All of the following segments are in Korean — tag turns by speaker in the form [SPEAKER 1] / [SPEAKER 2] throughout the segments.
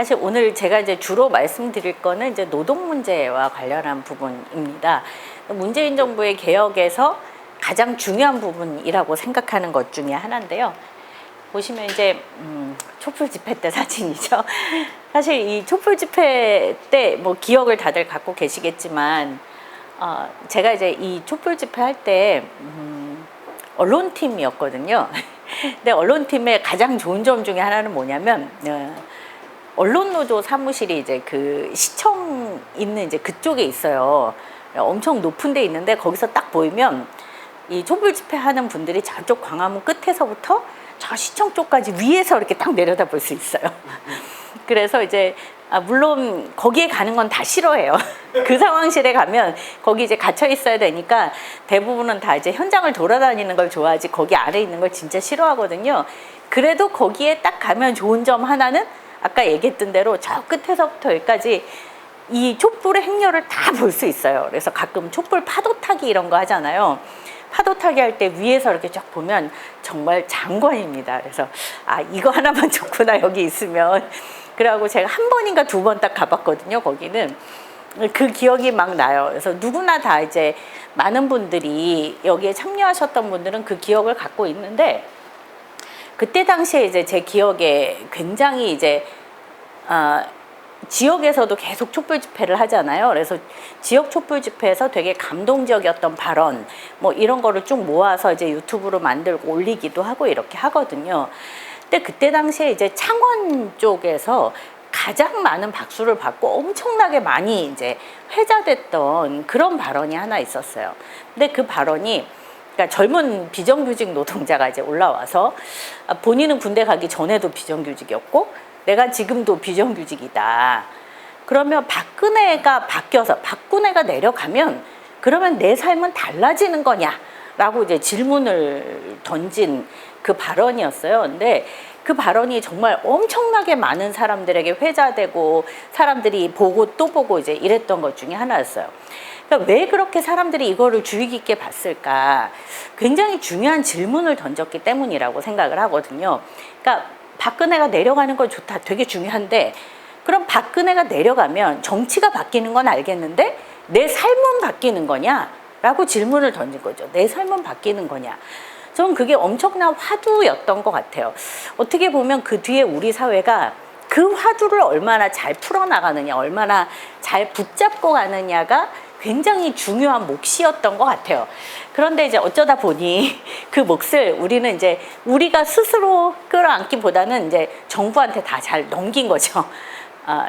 [SPEAKER 1] 사실 오늘 제가 이제 주로 말씀드릴 거는 이제 노동 문제와 관련한 부분입니다. 문재인 정부의 개혁에서 가장 중요한 부분이라고 생각하는 것 중에 하나인데요. 보시면 이제 촛불 집회 때 사진이죠. 사실 이 촛불 집회 때 뭐 기억을 다들 갖고 계시겠지만 제가 이제 이 촛불 집회 할 때 언론팀이었거든요. 근데 언론팀의 가장 좋은 점 중에 하나는 뭐냐면 언론노조 사무실이 이제 그 시청 있는 이제 그쪽에 있어요. 엄청 높은 데 있는데 거기서 딱 보이면 이 촛불 집회 하는 분들이 저쪽 광화문 끝에서부터 저 시청 쪽까지 위에서 이렇게 딱 내려다 볼 수 있어요. 그래서 이제 물론 거기에 가는 건 다 싫어해요. 그 상황실에 가면 거기 이제 갇혀 있어야 되니까 대부분은 다 이제 현장을 돌아다니는 걸 좋아하지 거기 아래 있는 걸 진짜 싫어하거든요. 그래도 거기에 딱 가면 좋은 점 하나는 아까 얘기했던 대로 저 끝에서부터 여기까지 이 촛불의 행렬을 다 볼 수 있어요. 그래서 가끔 촛불 파도 타기 이런 거 하잖아요. 파도 타기 할 때 위에서 이렇게 쫙 보면 정말 장관입니다. 그래서 이거 하나만 좋구나 여기 있으면. 그래가지고 제가 한 번인가 두 번 딱 가봤거든요. 거기는 그 기억이 막 나요. 그래서 누구나 다 이제 많은 분들이 여기에 참여하셨던 분들은 그 기억을 갖고 있는데 그때 당시에 이제 제 기억에 굉장히 이제 지역에서도 계속 촛불 집회를 하잖아요. 그래서 지역 촛불 집회에서 되게 감동적이었던 발언 뭐 이런 거를 쭉 모아서 이제 유튜브로 만들고 올리기도 하고 이렇게 하거든요. 근데 그때 당시에 이제 창원 쪽에서 가장 많은 박수를 받고 엄청나게 많이 이제 회자됐던 그런 발언이 하나 있었어요. 근데 그 발언이 그러니까 젊은 비정규직 노동자가 이제 올라와서 본인은 군대 가기 전에도 비정규직이었고 내가 지금도 비정규직이다. 그러면 박근혜가 바뀌어서 박근혜가 내려가면 그러면 내 삶은 달라지는 거냐라고 이제 질문을 던진 그 발언이었어요. 근데 그 발언이 정말 엄청나게 많은 사람들에게 회자되고 사람들이 보고 또 보고 이제 이랬던 것 중에 하나였어요. 그러니까 왜 그렇게 사람들이 이거를 주의 깊게 봤을까? 굉장히 중요한 질문을 던졌기 때문이라고 생각을 하거든요. 그러니까 박근혜가 내려가는 건 좋다. 되게 중요한데 그럼 박근혜가 내려가면 정치가 바뀌는 건 알겠는데 내 삶은 바뀌는 거냐? 라고 질문을 던진 거죠. 내 삶은 바뀌는 거냐? 저는 그게 엄청난 화두였던 것 같아요. 어떻게 보면 그 뒤에 우리 사회가 그 화두를 얼마나 잘 풀어나가느냐, 얼마나 잘 붙잡고 가느냐가 굉장히 중요한 몫이었던 것 같아요. 그런데 이제 어쩌다 보니 그 몫을 우리는 이제 우리가 스스로 끌어안기보다는 이제 정부한테 다 잘 넘긴 거죠.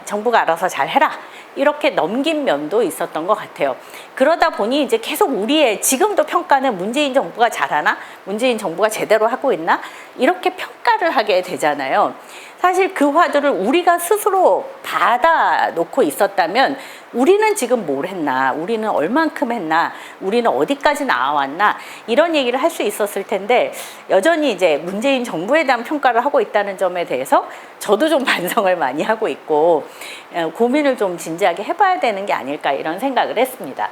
[SPEAKER 1] 정부가 알아서 잘 해라. 이렇게 넘긴 면도 있었던 것 같아요. 그러다 보니 이제 계속 우리의 지금도 평가는 문재인 정부가 잘하나? 문재인 정부가 제대로 하고 있나? 이렇게 평가를 하게 되잖아요. 사실 그 화두를 우리가 스스로 받아놓고 있었다면 우리는 지금 뭘 했나? 우리는 얼만큼 했나? 우리는 어디까지 나와왔나? 이런 얘기를 할 수 있었을 텐데 여전히 이제 문재인 정부에 대한 평가를 하고 있다는 점에 대해서 저도 좀 반성을 많이 하고 있고 고민을 좀 진지하게 해봐야 되는 게 아닐까 이런 생각을 했습니다.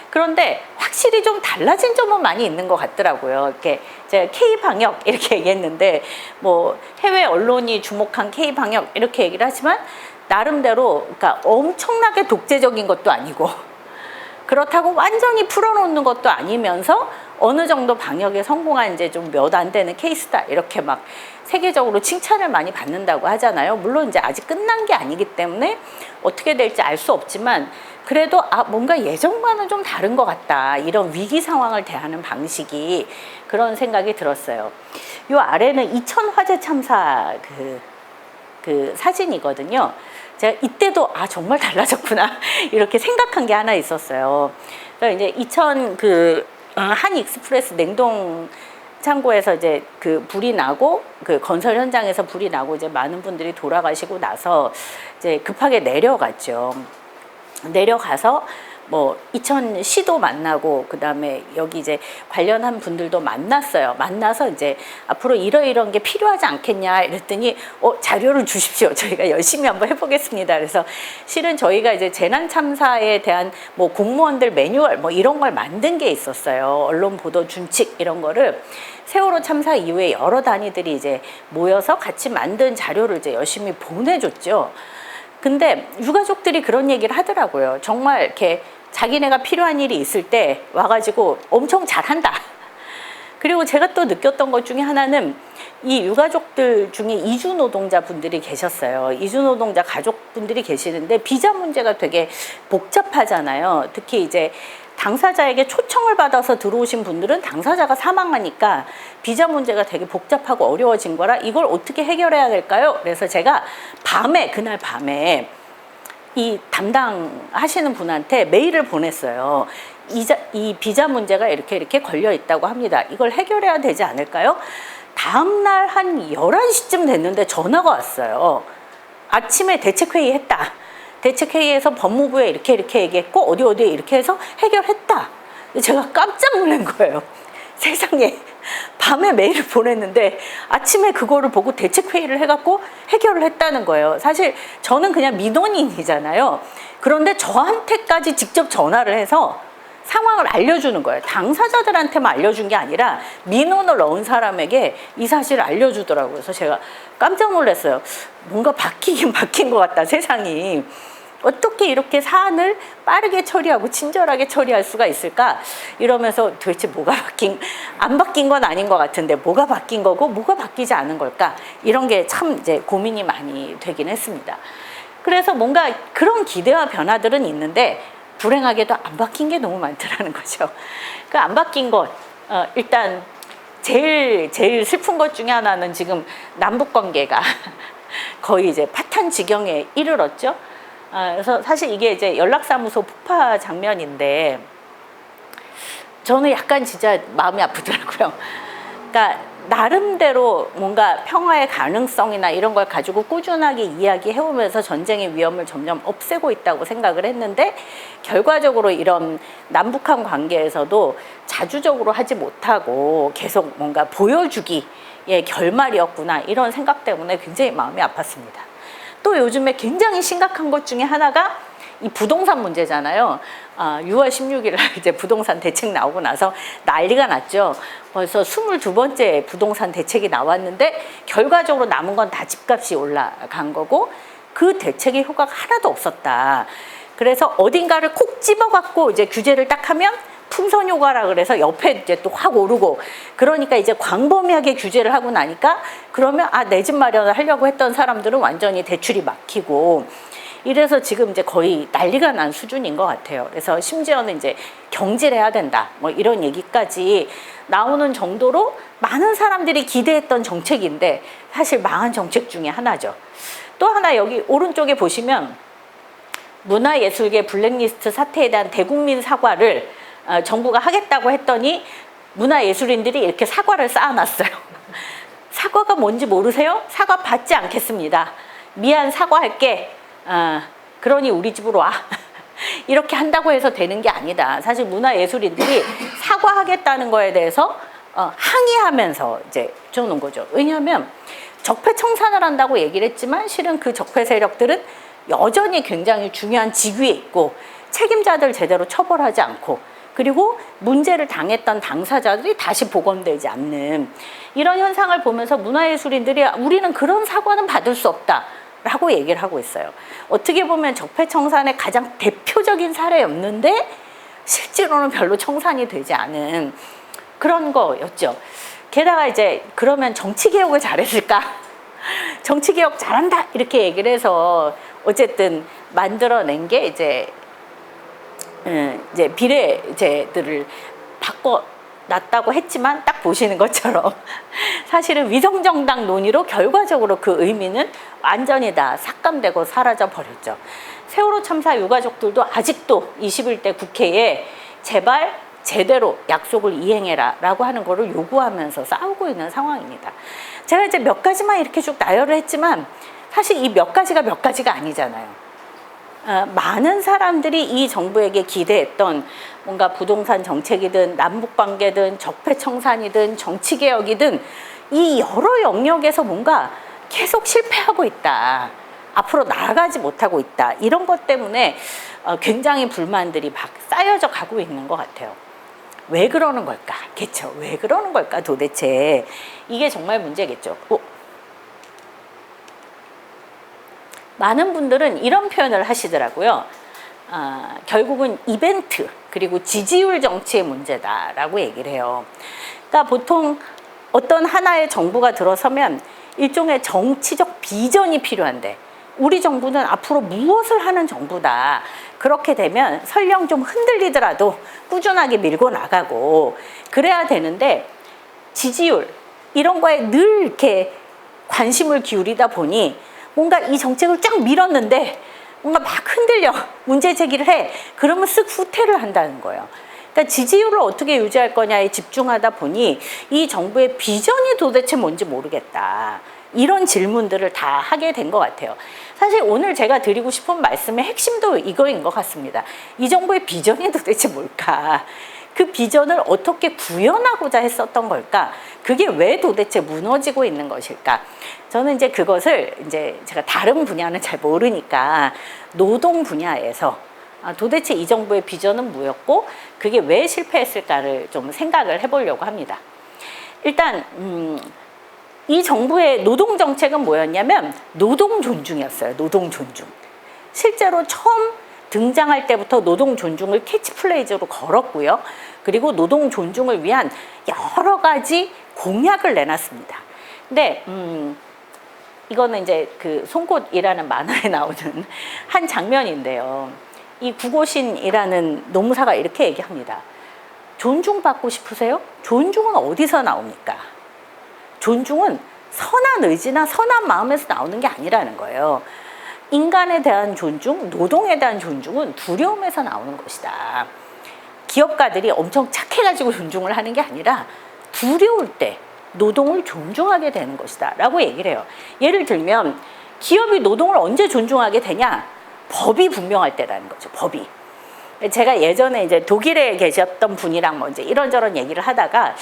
[SPEAKER 1] 그런데 확실히 좀 달라진 점은 많이 있는 것 같더라고요. 이렇게 제가 K-방역 이렇게 얘기했는데 뭐 해외 언론이 주목한 K-방역 이렇게 얘기를 하지만 나름대로 그러니까 엄청나게 독재적인 것도 아니고 그렇다고 완전히 풀어놓는 것도 아니면서 어느 정도 방역에 성공한 이제 좀 몇 안 되는 케이스다 이렇게 막 세계적으로 칭찬을 많이 받는다고 하잖아요. 물론 이제 아직 끝난 게 아니기 때문에 어떻게 될지 알 수 없지만 그래도 뭔가 예전과는 좀 다른 것 같다. 이런 위기 상황을 대하는 방식이 그런 생각이 들었어요. 요 아래는 2000 화재 참사 그 사진이거든요. 제가 이때도 정말 달라졌구나 이렇게 생각한 게 하나 있었어요. 그러니까 이제 2000 한 익스프레스 냉동 창고에서 이제 그 불이 나고 그 건설 현장에서 불이 나고 이제 많은 분들이 돌아가시고 나서 이제 급하게 내려갔죠. 내려가서 뭐 이천시도 만나고 그다음에 여기 이제 관련한 분들도 만났어요. 만나서 이제 앞으로 이런 게 필요하지 않겠냐 이랬더니 자료를 주십시오. 저희가 열심히 한번 해보겠습니다. 그래서 실은 저희가 이제 재난 참사에 대한 뭐 공무원들 매뉴얼 뭐 이런 걸 만든 게 있었어요. 언론 보도 준칙 이런 거를 세월호 참사 이후에 여러 단위들이 이제 모여서 같이 만든 자료를 이제 열심히 보내줬죠. 근데 유가족들이 그런 얘기를 하더라고요. 정말 이렇게 자기네가 필요한 일이 있을 때 와가지고 엄청 잘한다. 그리고 제가 또 느꼈던 것 중에 하나는 이 유가족들 중에 이주 노동자 분들이 계셨어요. 이주 노동자 가족분들이 계시는데 비자 문제가 되게 복잡하잖아요. 특히 이제 당사자에게 초청을 받아서 들어오신 분들은 당사자가 사망하니까 비자 문제가 되게 복잡하고 어려워진 거라 이걸 어떻게 해결해야 될까요? 그래서 제가 그날 밤에 이 담당하시는 분한테 메일을 보냈어요. 이 비자 문제가 이렇게 걸려 있다고 합니다. 이걸 해결해야 되지 않을까요? 다음날 한 11시쯤 됐는데 전화가 왔어요. 아침에 대책회의 했다. 대책회의에서 법무부에 이렇게 얘기했고 어디에 이렇게 해서 해결했다. 제가 깜짝 놀란 거예요. 세상에 밤에 메일을 보냈는데 아침에 그거를 보고 대책회의를 해갖고 해결을 했다는 거예요. 사실 저는 그냥 민원인이잖아요. 그런데 저한테까지 직접 전화를 해서 상황을 알려주는 거예요. 당사자들한테만 알려준 게 아니라 민원을 넣은 사람에게 이 사실을 알려주더라고요. 그래서 제가 깜짝 놀랐어요. 뭔가 바뀐 것 같다, 세상이. 어떻게 이렇게 사안을 빠르게 처리하고 친절하게 처리할 수가 있을까? 이러면서 도대체 안 바뀐 건 아닌 것 같은데 뭐가 바뀐 거고 뭐가 바뀌지 않은 걸까? 이런 게 참 이제 고민이 많이 되긴 했습니다. 그래서 뭔가 그런 기대와 변화들은 있는데 불행하게도 안 바뀐 게 너무 많더라는 거죠. 그 안 바뀐 것, 일단 제일 슬픈 것 중에 하나는 지금 남북 관계가 거의 이제 파탄 지경에 이르렀죠. 그래서 사실 이게 이제 연락사무소 폭파 장면인데 저는 약간 진짜 마음이 아프더라고요. 그러니까 나름대로 뭔가 평화의 가능성이나 이런 걸 가지고 꾸준하게 이야기해오면서 전쟁의 위험을 점점 없애고 있다고 생각을 했는데 결과적으로 이런 남북한 관계에서도 자주적으로 하지 못하고 계속 뭔가 보여주기의 결말이었구나 이런 생각 때문에 굉장히 마음이 아팠습니다. 또 요즘에 굉장히 심각한 것 중에 하나가 이 부동산 문제잖아요. 6월 16일 날 이제 부동산 대책 나오고 나서 난리가 났죠. 벌써 22번째 부동산 대책이 나왔는데 결과적으로 남은 건 다 집값이 올라간 거고 그 대책의 효과가 하나도 없었다. 그래서 어딘가를 콕 집어갖고 이제 규제를 딱 하면 풍선 효과라 그래서 옆에 이제 또 확 오르고 그러니까 이제 광범위하게 규제를 하고 나니까 그러면 내 집 마련을 하려고 했던 사람들은 완전히 대출이 막히고 이래서 지금 이제 거의 난리가 난 수준인 것 같아요. 그래서 심지어는 이제 경질해야 된다 뭐 이런 얘기까지 나오는 정도로 많은 사람들이 기대했던 정책인데 사실 망한 정책 중에 하나죠. 또 하나 여기 오른쪽에 보시면 문화예술계 블랙리스트 사태에 대한 대국민 사과를 정부가 하겠다고 했더니 문화예술인들이 이렇게 사과를 쌓아놨어요. 사과가 뭔지 모르세요? 사과 받지 않겠습니다. 미안, 사과할게. 그러니 우리 집으로 와. 이렇게 한다고 해서 되는 게 아니다. 사실 문화예술인들이 사과하겠다는 거에 대해서 항의하면서 이제 주는 거죠. 왜냐하면 적폐청산을 한다고 얘기를 했지만 실은 그 적폐 세력들은 여전히 굉장히 중요한 직위에 있고 책임자들 제대로 처벌하지 않고 그리고 문제를 당했던 당사자들이 다시 복원되지 않는 이런 현상을 보면서 문화예술인들이 우리는 그런 사과는 받을 수 없다 라고 얘기를 하고 있어요. 어떻게 보면 적폐청산의 가장 대표적인 사례였는데 실제로는 별로 청산이 되지 않은 그런 거였죠. 게다가 이제 그러면 정치개혁을 잘했을까? 정치개혁 잘한다 이렇게 얘기를 해서 어쨌든 만들어낸 게 이제 비례제들을 바꿔놨다고 했지만 딱 보시는 것처럼 사실은 위성정당 논의로 결과적으로 그 의미는 완전히 다 삭감되고 사라져 버렸죠. 세월호 참사 유가족들도 아직도 21대 국회에 제발 제대로 약속을 이행해라 라고 하는 거를 요구하면서 싸우고 있는 상황입니다. 제가 이제 몇 가지만 이렇게 쭉 나열을 했지만 사실 이 몇 가지가 아니잖아요. 많은 사람들이 이 정부에게 기대했던 뭔가 부동산 정책이든 남북관계든 적폐청산이든 정치개혁이든 이 여러 영역에서 뭔가 계속 실패하고 있다. 앞으로 나아가지 못하고 있다. 이런 것 때문에 굉장히 불만들이 막 쌓여져 가고 있는 것 같아요. 왜 그러는 걸까? 그렇죠. 왜 그러는 걸까 도대체. 이게 정말 문제겠죠. 많은 분들은 이런 표현을 하시더라고요. 결국은 이벤트 그리고 지지율 정치의 문제다라고 얘기를 해요. 그러니까 보통 어떤 하나의 정부가 들어서면 일종의 정치적 비전이 필요한데 우리 정부는 앞으로 무엇을 하는 정부다. 그렇게 되면 설령 좀 흔들리더라도 꾸준하게 밀고 나가고 그래야 되는데 지지율 이런 거에 늘 이렇게 관심을 기울이다 보니 뭔가 이 정책을 쫙 밀었는데 뭔가 막 흔들려 문제 제기를 해. 그러면 쓱 후퇴를 한다는 거예요. 그러니까 지지율을 어떻게 유지할 거냐에 집중하다 보니 이 정부의 비전이 도대체 뭔지 모르겠다. 이런 질문들을 다 하게 된 것 같아요. 사실 오늘 제가 드리고 싶은 말씀의 핵심도 이거인 것 같습니다. 이 정부의 비전이 도대체 뭘까? 그 비전을 어떻게 구현하고자 했었던 걸까? 그게 왜 도대체 무너지고 있는 것일까? 저는 이제 그것을 이제 제가 다른 분야는 잘 모르니까 노동 분야에서 도대체 이 정부의 비전은 뭐였고 그게 왜 실패했을까를 좀 생각을 해보려고 합니다. 일단 이 정부의 노동 정책은 뭐였냐면 노동 존중이었어요. 노동 존중. 실제로 처음 등장할 때부터 노동 존중을 캐치플레이즈로 걸었고요. 그리고 노동 존중을 위한 여러 가지 공약을 내놨습니다. 근데 이거는 이제 그 송곳이라는 만화에 나오는 한 장면인데요. 이 구고신이라는 노무사가 이렇게 얘기합니다. 존중받고 싶으세요? 존중은 어디서 나옵니까? 존중은 선한 의지나 선한 마음에서 나오는 게 아니라는 거예요. 인간에 대한 존중, 노동에 대한 존중은 두려움에서 나오는 것이다. 기업가들이 엄청 착해가지고 존중을 하는 게 아니라 두려울 때 노동을 존중하게 되는 것이다 라고 얘기를 해요. 예를 들면 기업이 노동을 언제 존중하게 되냐? 법이 분명할 때라는 거죠. 법이. 제가 예전에 이제 독일에 계셨던 분이랑 뭐 이제 이런저런 얘기를 하다가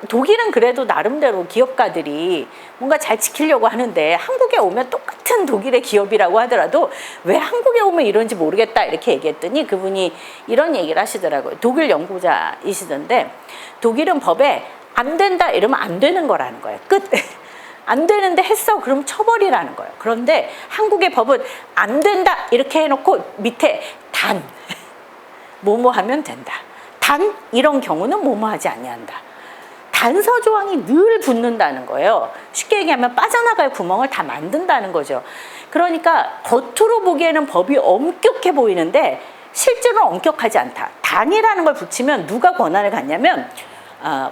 [SPEAKER 1] 독일은 그래도 나름대로 기업가들이 뭔가 잘 지키려고 하는데 한국에 오면 똑같은 독일의 기업이라고 하더라도 왜 한국에 오면 이런지 모르겠다 이렇게 얘기했더니 그분이 이런 얘기를 하시더라고요. 독일 연구자이시던데 독일은 법에 안 된다 이러면 안 되는 거라는 거예요. 끝. 안 되는데 했어 그럼 처벌이라는 거예요. 그런데 한국의 법은 안 된다 이렇게 해놓고 밑에 단 뭐뭐 하면 된다. 단 이런 경우는 뭐뭐 하지 아니한다. 단서 조항이 늘 붙는다는 거예요. 쉽게 얘기하면 빠져나갈 구멍을 다 만든다는 거죠. 그러니까 겉으로 보기에는 법이 엄격해 보이는데 실제로는 엄격하지 않다. 단이라는 걸 붙이면 누가 권한을 갖냐면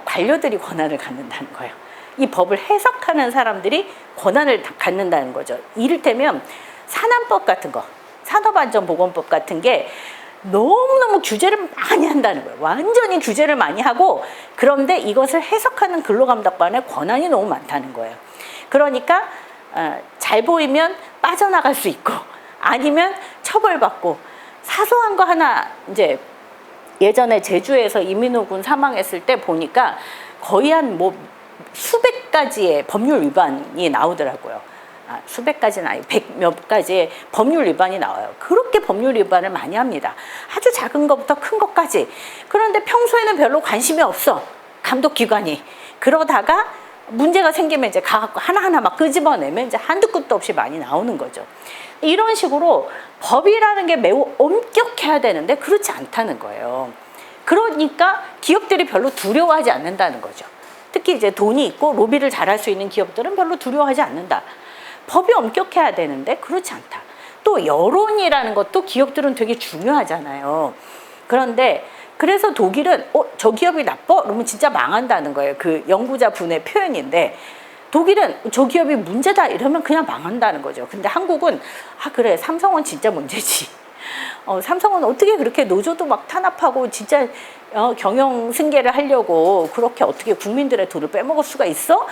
[SPEAKER 1] 관료들이 권한을 갖는다는 거예요. 이 법을 해석하는 사람들이 권한을 갖는다는 거죠. 이를테면 산안법 같은 거, 산업안전보건법 같은 게 너무너무 규제를 많이 한다는 거예요. 완전히 규제를 많이 하고 그런데 이것을 해석하는 근로감독관의 권한이 너무 많다는 거예요. 그러니까 잘 보이면 빠져나갈 수 있고 아니면 처벌받고 사소한 거 하나 이제 예전에 제주에서 이민호 군 사망했을 때 보니까 거의 한 뭐 수백 가지의 법률 위반이 나오더라고요. 수백 가지는 아니고 100몇 가지의 법률 위반이 나와요. 그렇게 법률 위반을 많이 합니다. 아주 작은 것부터 큰 것까지. 그런데 평소에는 별로 관심이 없어. 감독기관이. 그러다가 문제가 생기면 이제 가갖고 하나하나 막 끄집어내면 이제 한두 끝도 없이 많이 나오는 거죠. 이런 식으로 법이라는 게 매우 엄격해야 되는데 그렇지 않다는 거예요. 그러니까 기업들이 별로 두려워하지 않는다는 거죠. 특히 이제 돈이 있고 로비를 잘할 수 있는 기업들은 별로 두려워하지 않는다. 법이 엄격해야 되는데 그렇지 않다. 또 여론이라는 것도 기업들은 되게 중요하잖아요. 그런데 그래서 독일은 저 기업이 나빠? 그러면 진짜 망한다는 거예요. 그 연구자 분의 표현인데 독일은 저 기업이 문제다 이러면 그냥 망한다는 거죠. 근데 한국은 그래 삼성은 진짜 문제지. 삼성은 어떻게 그렇게 노조도 막 탄압하고 진짜 경영 승계를 하려고 그렇게 어떻게 국민들의 돈을 빼먹을 수가 있어?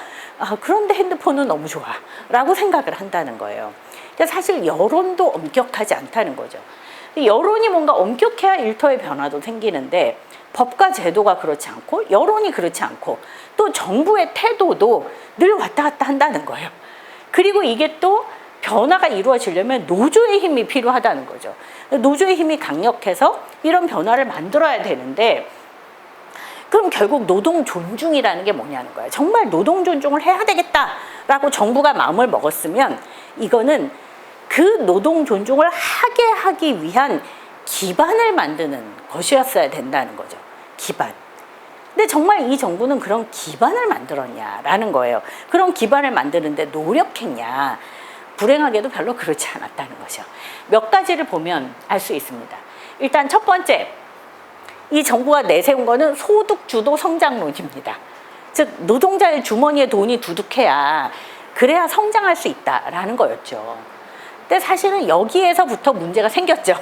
[SPEAKER 1] 그런데 핸드폰은 너무 좋아 라고 생각을 한다는 거예요. 그러니까 사실 여론도 엄격하지 않다는 거죠. 여론이 뭔가 엄격해야 일터의 변화도 생기는데 법과 제도가 그렇지 않고 여론이 그렇지 않고 또 정부의 태도도 늘 왔다 갔다 한다는 거예요. 그리고 이게 또 변화가 이루어지려면 노조의 힘이 필요하다는 거죠. 노조의 힘이 강력해서 이런 변화를 만들어야 되는데 그럼 결국 노동 존중이라는 게 뭐냐는 거예요. 정말 노동 존중을 해야 되겠다라고 정부가 마음을 먹었으면 이거는 그 노동 존중을 하게 하기 위한 기반을 만드는 것이었어야 된다는 거죠. 기반. 근데 정말 이 정부는 그런 기반을 만들었냐라는 거예요. 그런 기반을 만드는데 노력했냐. 불행하게도 별로 그렇지 않았다는 거죠. 몇 가지를 보면 알 수 있습니다. 일단 첫 번째, 이 정부가 내세운 거는 소득주도 성장론입니다. 즉 노동자의 주머니에 돈이 두둑해야 그래야 성장할 수 있다라는 거였죠. 근데 사실은 여기에서부터 문제가 생겼죠.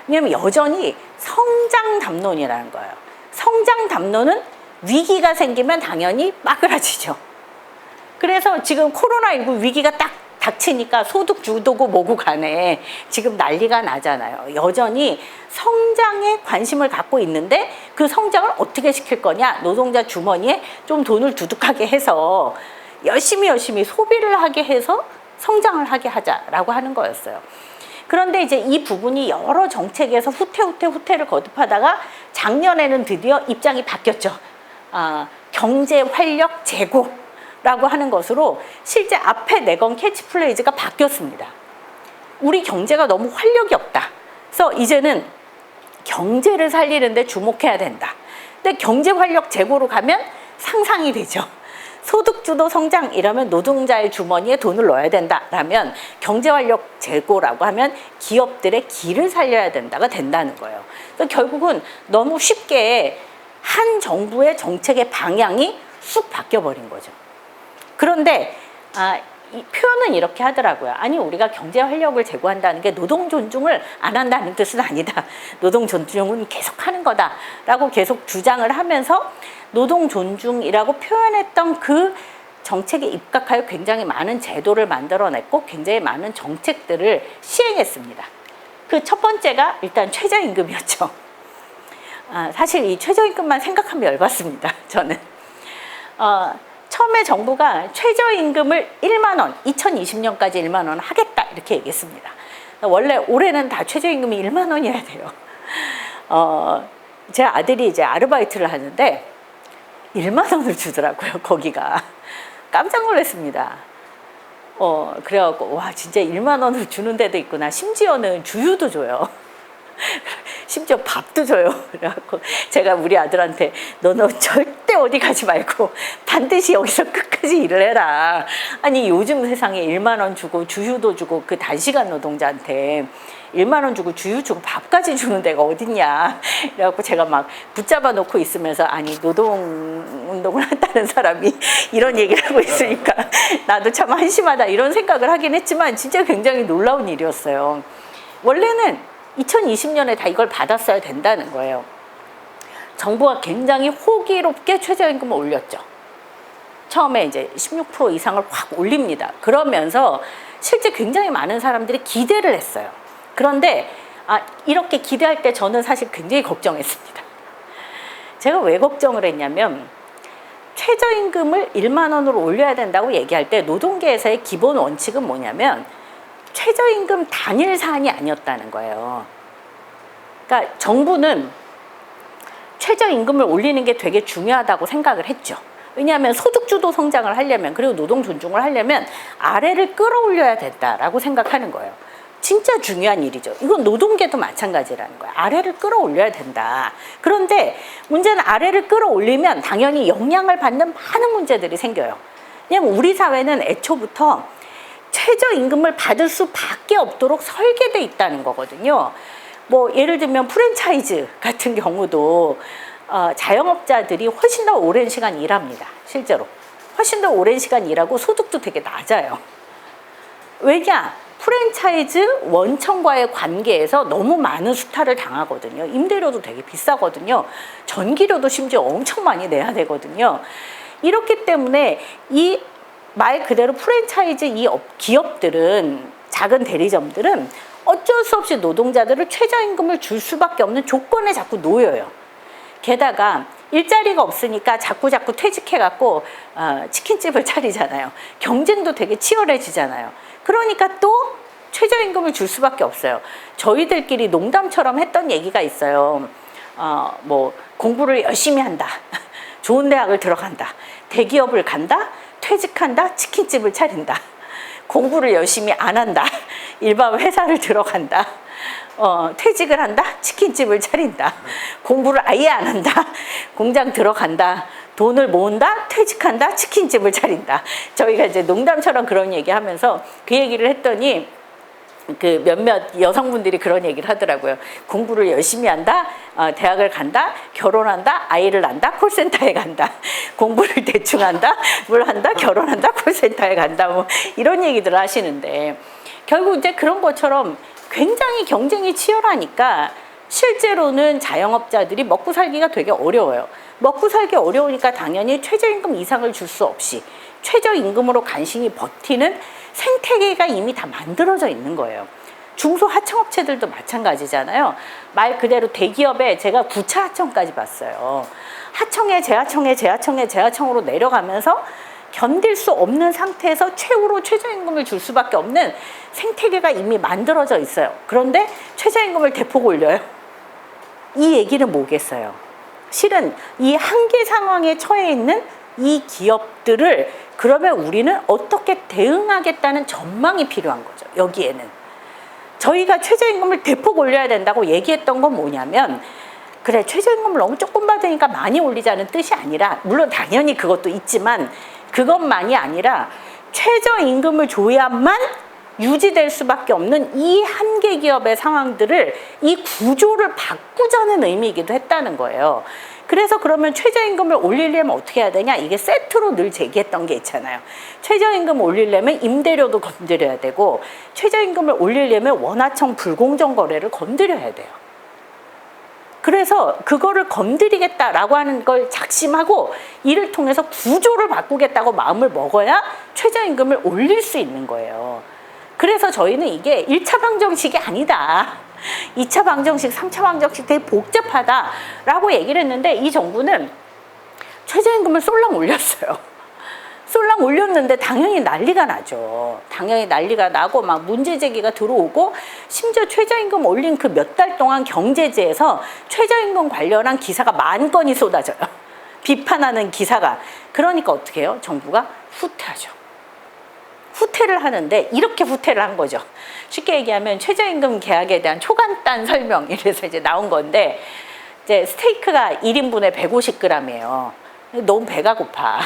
[SPEAKER 1] 왜냐하면 여전히 성장 담론이라는 거예요. 성장 담론은 위기가 생기면 당연히 빠그라지죠. 그래서 지금 코로나19 위기가 딱 닥치니까 소득 주도고 뭐고 간에 지금 난리가 나잖아요. 여전히 성장에 관심을 갖고 있는데 그 성장을 어떻게 시킬 거냐. 노동자 주머니에 좀 돈을 두둑하게 해서 열심히 소비를 하게 해서 성장을 하게 하자라고 하는 거였어요. 그런데 이제 이 부분이 여러 정책에서 후퇴를 거듭하다가 작년에는 드디어 입장이 바뀌었죠. 경제 활력 제고라고 하는 것으로 실제 앞에 내건 캐치프레이즈가 바뀌었습니다. 우리 경제가 너무 활력이 없다. 그래서 이제는 경제를 살리는데 주목해야 된다. 근데 경제 활력 제고로 가면 상상이 되죠. 소득주도 성장 이러면 노동자의 주머니에 돈을 넣어야 된다라면 경제활력 제고라고 하면 기업들의 기를 살려야 된다가 된다는 거예요. 그러니까 결국은 너무 쉽게 한 정부의 정책의 방향이 쑥 바뀌어버린 거죠. 그런데 이 표현은 이렇게 하더라고요. 아니 우리가 경제활력을 제고한다는 게 노동 존중을 안 한다는 뜻은 아니다. 노동 존중은 계속하는 거다라고 계속 주장을 하면서 노동 존중이라고 표현했던 그 정책에 입각하여 굉장히 많은 제도를 만들어냈고 굉장히 많은 정책들을 시행했습니다. 그 첫 번째가 일단 최저임금이었죠. 사실 이 최저임금만 생각하면 열받습니다. 저는. 처음에 정부가 최저임금을 1만 원, 2020년까지 1만 원 하겠다 이렇게 얘기했습니다. 원래 올해는 다 최저임금이 1만 원이어야 돼요. 제 아들이 이제 아르바이트를 하는데 1만 원을 주더라고요. 거기가 깜짝 놀랐습니다. 그래갖고 와 진짜 1만 원을 주는 데도 있구나. 심지어는 주유도 줘요. 심지어 밥도 줘요. 그래갖고 제가 우리 아들한테 너는 절대 어디 가지 말고 반드시 여기서 끝까지 일을 해라. 아니 요즘 세상에 1만 원 주고 주유도 주고 그 단시간 노동자한테 1만 원 주고 주유 주고 밥까지 주는 데가 어딨냐. 그래갖고 제가 막 붙잡아 놓고 있으면서 아니 노동운동을 한다는 사람이 이런 얘기를 하고 있으니까 나도 참 한심하다 이런 생각을 하긴 했지만 진짜 굉장히 놀라운 일이었어요. 원래는 2020년에 다 이걸 받았어야 된다는 거예요. 정부가 굉장히 호기롭게 최저임금을 올렸죠. 처음에 이제 16% 이상을 확 올립니다. 그러면서 실제 굉장히 많은 사람들이 기대를 했어요. 그런데 이렇게 기대할 때 저는 사실 굉장히 걱정했습니다. 제가 왜 걱정을 했냐면 최저임금을 1만 원으로 올려야 된다고 얘기할 때 노동계에서의 기본 원칙은 뭐냐면 최저임금 단일 사안이 아니었다는 거예요. 그러니까 정부는 최저임금을 올리는 게 되게 중요하다고 생각을 했죠. 왜냐하면 소득주도 성장을 하려면 그리고 노동 존중을 하려면 아래를 끌어올려야 된다라고 생각하는 거예요. 진짜 중요한 일이죠. 이건 노동계도 마찬가지라는 거예요. 아래를 끌어올려야 된다. 그런데 문제는 아래를 끌어올리면 당연히 영향을 받는 많은 문제들이 생겨요. 왜냐하면 우리 사회는 애초부터 최저임금을 받을 수밖에 없도록 설계돼 있다는 거거든요. 뭐 예를 들면 프랜차이즈 같은 경우도 자영업자들이 훨씬 더 오랜 시간 일합니다. 실제로 훨씬 더 오랜 시간 일하고 소득도 되게 낮아요. 왜냐? 프랜차이즈 원청과의 관계에서 너무 많은 수탈을 당하거든요. 임대료도 되게 비싸거든요. 전기료도 심지어 엄청 많이 내야 되거든요. 이렇기 때문에 이 말 그대로 프랜차이즈 이 기업들은 작은 대리점들은 어쩔 수 없이 노동자들을 최저임금을 줄 수밖에 없는 조건에 자꾸 놓여요. 게다가 일자리가 없으니까 자꾸 퇴직해갖고 치킨집을 차리잖아요. 경쟁도 되게 치열해지잖아요. 그러니까 또 최저임금을 줄 수밖에 없어요. 저희들끼리 농담처럼 했던 얘기가 있어요. 뭐 공부를 열심히 한다. 좋은 대학을 들어간다. 대기업을 간다. 퇴직한다. 치킨집을 차린다. 공부를 열심히 안 한다. 일반 회사를 들어간다. 퇴직을 한다. 치킨집을 차린다. 공부를 아예 안 한다. 공장 들어간다. 돈을 모은다. 퇴직한다. 치킨집을 차린다. 저희가 이제 농담처럼 그런 얘기하면서 그 얘기를 했더니 그 몇몇 여성분들이 그런 얘기를 하더라고요. 공부를 열심히 한다, 대학을 간다, 결혼한다, 아이를 낳는다, 콜센터에 간다. 공부를 대충 한다, 뭘 한다, 결혼한다, 콜센터에 간다. 뭐 이런 얘기들을 하시는데 결국 이제 그런 것처럼 굉장히 경쟁이 치열하니까 실제로는 자영업자들이 먹고 살기가 되게 어려워요. 먹고 살기 어려우니까 당연히 최저임금 이상을 줄 수 없이 최저임금으로 간신히 버티는 생태계가 이미 다 만들어져 있는 거예요. 중소하청업체들도 마찬가지잖아요. 말 그대로 대기업에 제가 9차 하청까지 봤어요. 하청에 재하청에 재하청에 재하청으로 내려가면서 견딜 수 없는 상태에서 최후로 최저임금을 줄 수밖에 없는 생태계가 이미 만들어져 있어요. 그런데 최저임금을 대폭 올려요. 이 얘기는 뭐겠어요? 실은 이 한계 상황에 처해 있는 이 기업들을 그러면 우리는 어떻게 대응하겠다는 전망이 필요한 거죠. 여기에는 저희가 최저임금을 대폭 올려야 된다고 얘기했던 건 뭐냐면 그래 최저임금을 너무 조금 받으니까 많이 올리자는 뜻이 아니라 물론 당연히 그것도 있지만 그것만이 아니라 최저임금을 줘야만 유지될 수밖에 없는 이 한계 기업의 상황들을 이 구조를 바꾸자는 의미이기도 했다는 거예요. 그래서 그러면 최저임금을 올리려면 어떻게 해야 되냐? 이게 세트로 늘 제기했던 게 있잖아요. 최저임금 올리려면 임대료도 건드려야 되고 최저임금을 올리려면 원하청 불공정 거래를 건드려야 돼요. 그래서 그거를 건드리겠다라고 하는 걸 작심하고 이를 통해서 구조를 바꾸겠다고 마음을 먹어야 최저임금을 올릴 수 있는 거예요. 그래서 저희는 이게 1차 방정식이 아니다. 2차 방정식, 3차 방정식 되게 복잡하다라고 얘기를 했는데 이 정부는 최저임금을 쏠랑 올렸어요. 쏠랑 올렸는데 당연히 난리가 나죠. 당연히 난리가 나고 막 문제 제기가 들어오고 심지어 최저임금 올린 그 몇 달 동안 경제지에서 최저임금 관련한 기사가 10,000건이 쏟아져요. 비판하는 기사가. 그러니까 어떻게 해요? 정부가 후퇴하죠. 후퇴를 하는데 이렇게 후퇴를 한 거죠. 쉽게 얘기하면 최저임금 계약에 대한 초간단 설명 이래서 이제 나온 건데 이제 스테이크가 1인분에 150g이에요. 너무 배가 고파.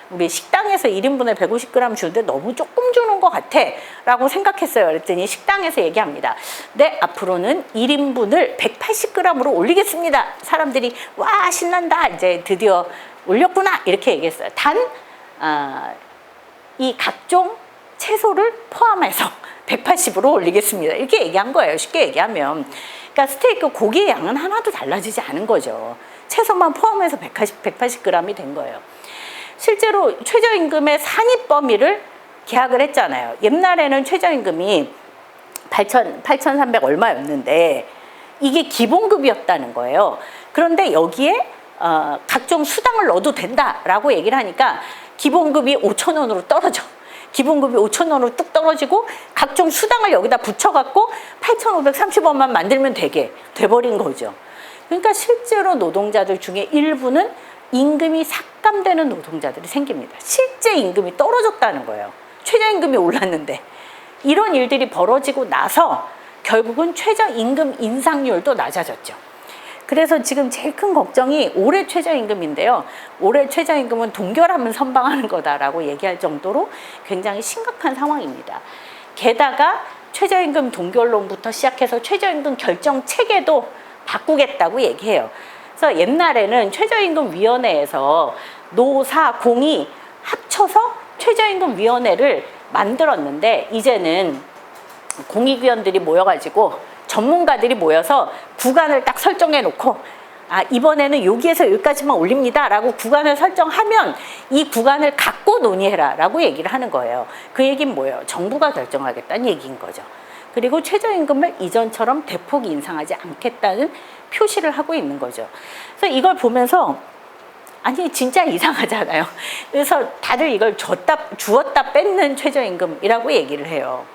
[SPEAKER 1] 우리 식당에서 1인분에 150g 주는데 너무 조금 주는 것 같아 라고 생각했어요. 그랬더니 식당에서 얘기합니다. 네, 앞으로는 1인분을 180g으로 올리겠습니다. 사람들이 와 신난다 이제 드디어 올렸구나 이렇게 얘기했어요. 단 이 각종 채소를 포함해서 180으로 올리겠습니다. 이렇게 얘기한 거예요. 쉽게 얘기하면. 그러니까 스테이크 고기의 양은 하나도 달라지지 않은 거죠. 채소만 포함해서 180g이 된 거예요. 실제로 최저임금의 산입 범위를 계약을 했잖아요. 옛날에는 최저임금이 8,300 얼마였는데 이게 기본급이었다는 거예요. 그런데 여기에 각종 수당을 넣어도 된다라고 얘기를 하니까 기본급이 5,000원으로 떨어져. 기본급이 5,000원으로 뚝 떨어지고 각종 수당을 여기다 붙여갖고 8,530원만 만들면 되게 돼버린 거죠. 그러니까 실제로 노동자들 중에 일부는 임금이 삭감되는 노동자들이 생깁니다. 실제 임금이 떨어졌다는 거예요. 최저임금이 올랐는데. 이런 일들이 벌어지고 나서 결국은 최저임금 인상률도 낮아졌죠. 그래서 지금 제일 큰 걱정이 올해 최저임금인데요. 올해 최저임금은 동결하면 선방하는 거다라고 얘기할 정도로 굉장히 심각한 상황입니다. 게다가 최저임금 동결론부터 시작해서 최저임금 결정 체계도 바꾸겠다고 얘기해요. 그래서 옛날에는 최저임금위원회에서 노사, 공이 합쳐서 최저임금위원회를 만들었는데 이제는 공익위원들이 모여가지고 전문가들이 모여서 구간을 딱 설정해 놓고 이번에는 여기에서 여기까지만 올립니다 라고 구간을 설정하면 이 구간을 갖고 논의해라 라고 얘기를 하는 거예요. 그 얘기는 뭐예요? 정부가 결정하겠다는 얘기인 거죠. 그리고 최저임금을 이전처럼 대폭 인상하지 않겠다는 표시를 하고 있는 거죠. 그래서 이걸 보면서 아니 진짜 이상하잖아요. 그래서 다들 이걸 주었다 뺏는 최저임금이라고 얘기를 해요.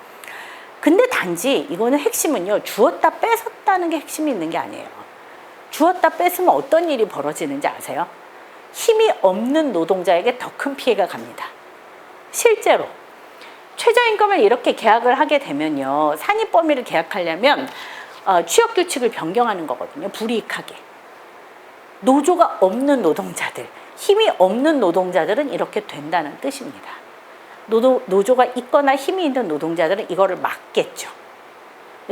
[SPEAKER 1] 근데 단지 이거는 핵심은요. 주었다 뺏었다는 게 핵심이 있는 게 아니에요. 주었다 뺏으면 어떤 일이 벌어지는지 아세요? 힘이 없는 노동자에게 더 큰 피해가 갑니다. 실제로 최저임금을 이렇게 계약을 하게 되면요, 산입 범위를 계약하려면 취업 규칙을 변경하는 거거든요. 불이익하게. 노조가 없는 노동자들, 힘이 없는 노동자들은 이렇게 된다는 뜻입니다. 노조가 있거나 힘이 있는 노동자들은 이거를 막겠죠.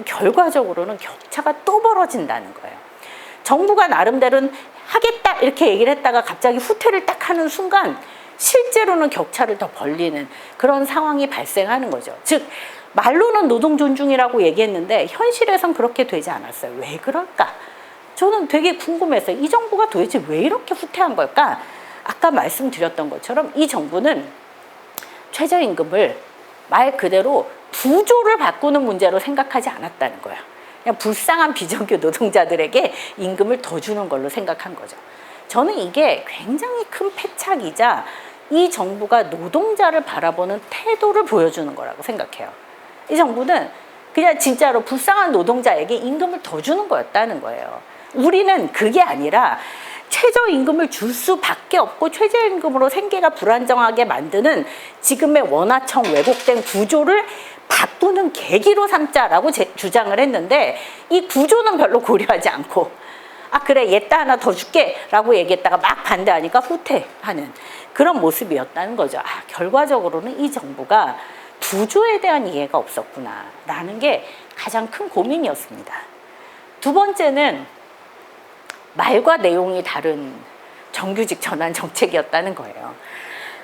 [SPEAKER 1] 결과적으로는 격차가 또 벌어진다는 거예요. 정부가 나름대로는 하겠다 이렇게 얘기를 했다가 갑자기 후퇴를 딱 하는 순간 실제로는 격차를 더 벌리는 그런 상황이 발생하는 거죠. 즉 말로는 노동 존중이라고 얘기했는데 현실에선 그렇게 되지 않았어요. 왜 그럴까? 저는 되게 궁금했어요. 이 정부가 도대체 왜 이렇게 후퇴한 걸까? 아까 말씀드렸던 것처럼 이 정부는 최저임금을 말 그대로 구조를 바꾸는 문제로 생각하지 않았다는 거야. 그냥 불쌍한 비정규 노동자들에게 임금을 더 주는 걸로 생각한 거죠. 저는 이게 굉장히 큰 패착이자 이 정부가 노동자를 바라보는 태도를 보여주는 거라고 생각해요. 이 정부는 그냥 진짜로 불쌍한 노동자에게 임금을 더 주는 거였다는 거예요. 우리는 그게 아니라 최저임금을 줄 수밖에 없고 최저임금으로 생계가 불안정하게 만드는 지금의 원화청 왜곡된 구조를 바꾸는 계기로 삼자라고 주장을 했는데 이 구조는 별로 고려하지 않고 그래 얘따 하나 더 줄게 라고 얘기했다가 막 반대하니까 후퇴하는 그런 모습이었다는 거죠. 결과적으로는 이 정부가 구조에 대한 이해가 없었구나 라는 게 가장 큰 고민이었습니다. 두 번째는 말과 내용이 다른 정규직 전환 정책이었다는 거예요.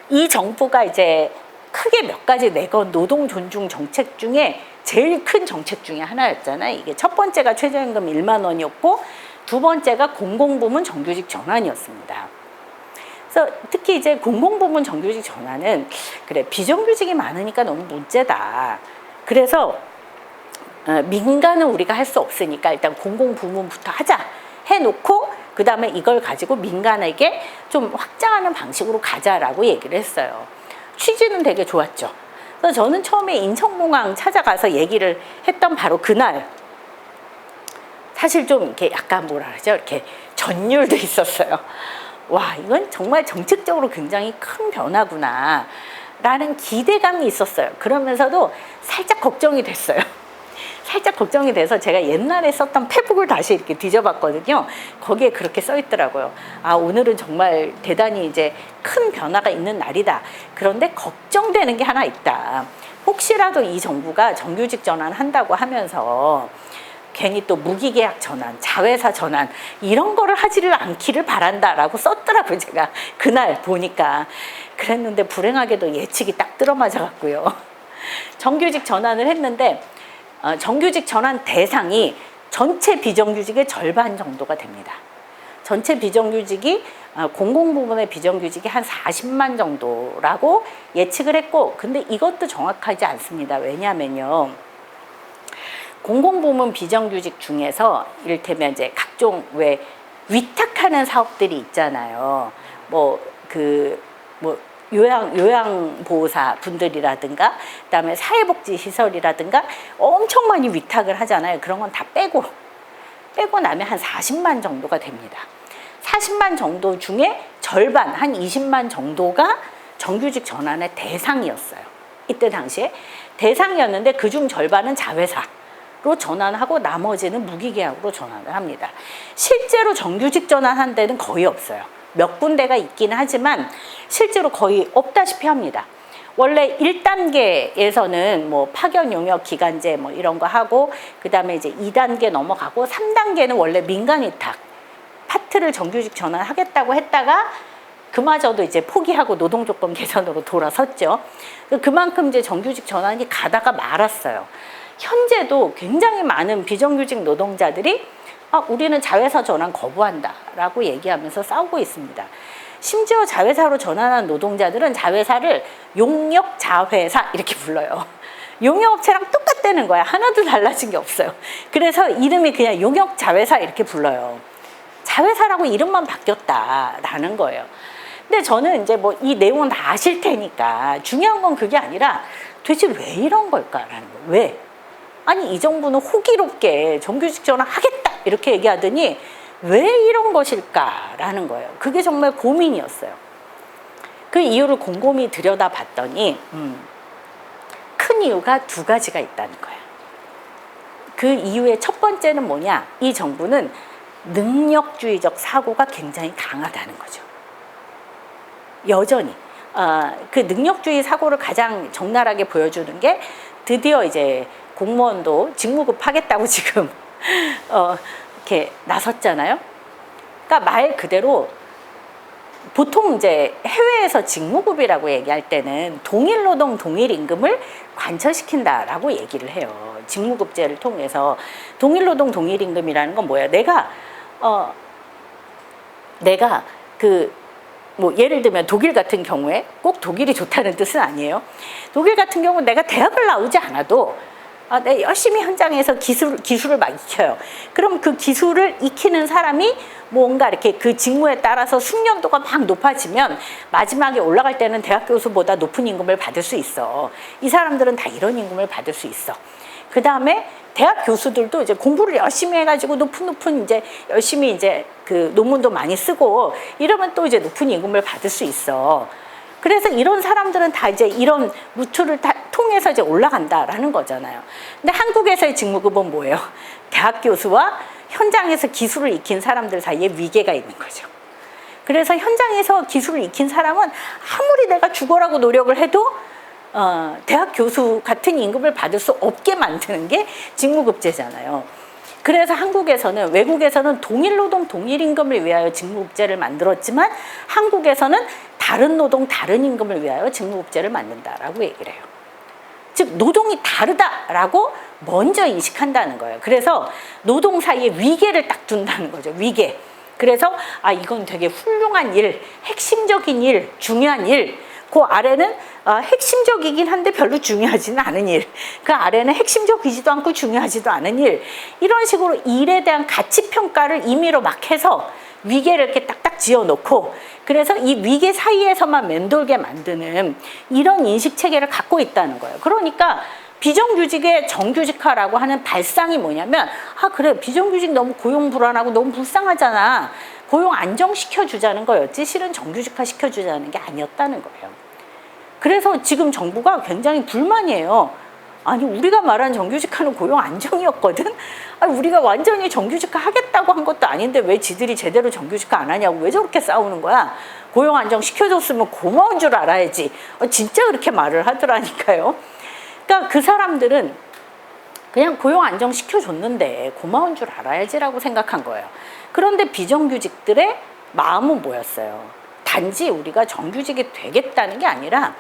[SPEAKER 1] 이 정부가 이제 크게 몇 가지 내건 노동 존중 정책 중에 제일 큰 정책 중에 하나였잖아요. 이게 첫 번째가 최저임금 1만 원이었고 두 번째가 공공부문 정규직 전환이었습니다. 그래서 특히 이제 공공부문 정규직 전환은 그래 비정규직이 많으니까 너무 문제다. 그래서 민간은 우리가 할 수 없으니까 일단 공공부문부터 하자 해놓고 그 다음에 이걸 가지고 민간에게 좀 확장하는 방식으로 가자라고 얘기를 했어요. 취지는 되게 좋았죠. 그래서 저는 처음에 인천공항 찾아가서 얘기를 했던 바로 그날 사실 좀 이렇게 약간 뭐라 그러죠? 이렇게 전율도 있었어요. 와, 이건 정말 정책적으로 굉장히 큰 변화구나 라는 기대감이 있었어요. 그러면서도 살짝 걱정이 됐어요. 살짝 걱정이 돼서 제가 옛날에 썼던 페북을 다시 이렇게 뒤져봤거든요. 거기에 그렇게 써 있더라고요. 오늘은 정말 대단히 이제 큰 변화가 있는 날이다. 그런데 걱정되는 게 하나 있다. 혹시라도 이 정부가 정규직 전환한다고 하면서 괜히 또 무기계약 전환, 자회사 전환 이런 거를 하지를 않기를 바란다라고 썼더라고요. 제가 그날 보니까. 그랬는데 불행하게도 예측이 딱 들어맞아갖고요. 정규직 전환을 했는데 정규직 전환 대상이 전체 비정규직의 절반 정도가 됩니다. 전체 비정규직이 공공부문의 비정규직이 한 40만 정도라고 예측을 했고 근데 이것도 정확하지 않습니다. 왜냐하면요. 공공부문 비정규직 중에서 이를테면 이제 각종 위탁하는 사업들이 있잖아요. 요양보호사 분들이라든가 그다음에 사회복지시설이라든가 엄청 많이 위탁을 하잖아요. 그런 건 다 빼고 나면 한 40만 정도가 됩니다. 40만 정도 중에 절반 한 20만 정도가 정규직 전환의 대상이었어요. 이때 당시에 대상이었는데 그중 절반은 자회사로 전환하고 나머지는 무기계약으로 전환을 합니다. 실제로 정규직 전환한 데는 거의 없어요. 몇 군데가 있긴 하지만 실제로 거의 없다시피 합니다. 원래 1단계에서는 뭐 파견 용역 기간제 뭐 이런 거 하고 그다음에 이제 2단계 넘어가고 3단계는 원래 민간 위탁 파트를 정규직 전환하겠다고 했다가 그마저도 이제 포기하고 노동조건 개선으로 돌아섰죠. 그만큼 이제 정규직 전환이 가다가 말았어요. 현재도 굉장히 많은 비정규직 노동자들이 우리는 자회사 전환 거부한다 라고 얘기하면서 싸우고 있습니다. 심지어 자회사로 전환한 노동자들은 자회사를 용역자회사 이렇게 불러요. 용역업체랑 똑같다는 거야. 하나도 달라진 게 없어요. 그래서 이름이 그냥 용역자회사 이렇게 불러요. 자회사라고 이름만 바뀌었다라는 거예요. 근데 저는 이제 뭐 이 내용은 다 아실 테니까 중요한 건 그게 아니라 도대체 왜 이런 걸까라는 거예요. 왜? 아니 이 정부는 호기롭게 정규직 전환 하겠다 이렇게 얘기하더니 왜 이런 것일까라는 거예요. 그게 정말 고민이었어요. 그 이유를 곰곰이 들여다봤더니 큰 큰 이유가 두 가지가 있다는 거예요. 그 이유의 첫 번째는 뭐냐? 이 정부는 능력주의적 사고가 굉장히 강하다는 거죠. 여전히 그 능력주의 사고를 가장 적나라하게 보여주는 게 드디어 이제 공무원도 직무급 하겠다고 지금 이렇게 나섰잖아요. 그러니까 말 그대로 보통 이제 해외에서 직무급이라고 얘기할 때는 동일 노동 동일 임금을 관철시킨다라고 얘기를 해요. 직무급제를 통해서. 동일 노동 동일 임금이라는 건 뭐예요? 내가 뭐 예를 들면 독일 같은 경우에 꼭 독일이 좋다는 뜻은 아니에요. 독일 같은 경우는 내가 대학을 나오지 않아도 내가 열심히 현장에서 기술을 막 익혀요. 그럼 그 기술을 익히는 사람이 뭔가 이렇게 그 직무에 따라서 숙련도가 막 높아지면 마지막에 올라갈 때는 대학 교수보다 높은 임금을 받을 수 있어. 이 사람들은 다 이런 임금을 받을 수 있어. 그 다음에 대학 교수들도 이제 공부를 열심히 해가지고 높은 이제 열심히 이제 그 논문도 많이 쓰고 이러면 또 이제 높은 임금을 받을 수 있어. 그래서 이런 사람들은 다 이제 이런 루트를 다 통해서 이제 올라간다라는 거잖아요. 근데 한국에서의 직무급은 뭐예요? 대학 교수와 현장에서 기술을 익힌 사람들 사이에 위계가 있는 거죠. 그래서 현장에서 기술을 익힌 사람은 아무리 내가 죽어라고 노력을 해도 대학 교수 같은 임금을 받을 수 없게 만드는 게 직무급제잖아요. 그래서 한국에서는, 외국에서는 동일 노동 동일 임금을 위하여 직무급제를 만들었지만 한국에서는 다른 노동 다른 임금을 위하여 직무급제를 만든다라고 얘기를 해요. 즉 노동이 다르다라고 먼저 인식한다는 거예요. 그래서 노동 사이에 위계를 딱 둔다는 거죠. 위계. 그래서 이건 되게 훌륭한 일, 핵심적인 일, 중요한 일. 그 아래는 핵심적이긴 한데 별로 중요하지는 않은 일. 그 아래는 핵심적이지도 않고 중요하지도 않은 일. 이런 식으로 일에 대한 가치평가를 임의로 막 해서 위계를 이렇게 딱딱 지어놓고 그래서 이 위계 사이에서만 맴돌게 만드는 이런 인식체계를 갖고 있다는 거예요. 그러니까 비정규직의 정규직화라고 하는 발상이 뭐냐면 그래 비정규직 너무 고용 불안하고 너무 불쌍하잖아. 고용 안정시켜주자는 거였지 실은 정규직화 시켜주자는 게 아니었다는 거예요. 그래서 지금 정부가 굉장히 불만이에요. 아니 우리가 말한 정규직화는 고용 안정이었거든. 우리가 완전히 정규직화 하겠다고 한 것도 아닌데 왜 지들이 제대로 정규직화 안 하냐고 왜 저렇게 싸우는 거야. 고용 안정 시켜줬으면 고마운 줄 알아야지. 진짜 그렇게 말을 하더라니까요. 그러니까 그 사람들은 그냥 고용 안정 시켜줬는데 고마운 줄 알아야지라고 생각한 거예요. 그런데 비정규직들의 마음은 뭐였어요? 단지 우리가 정규직이 되겠다는 게 아니라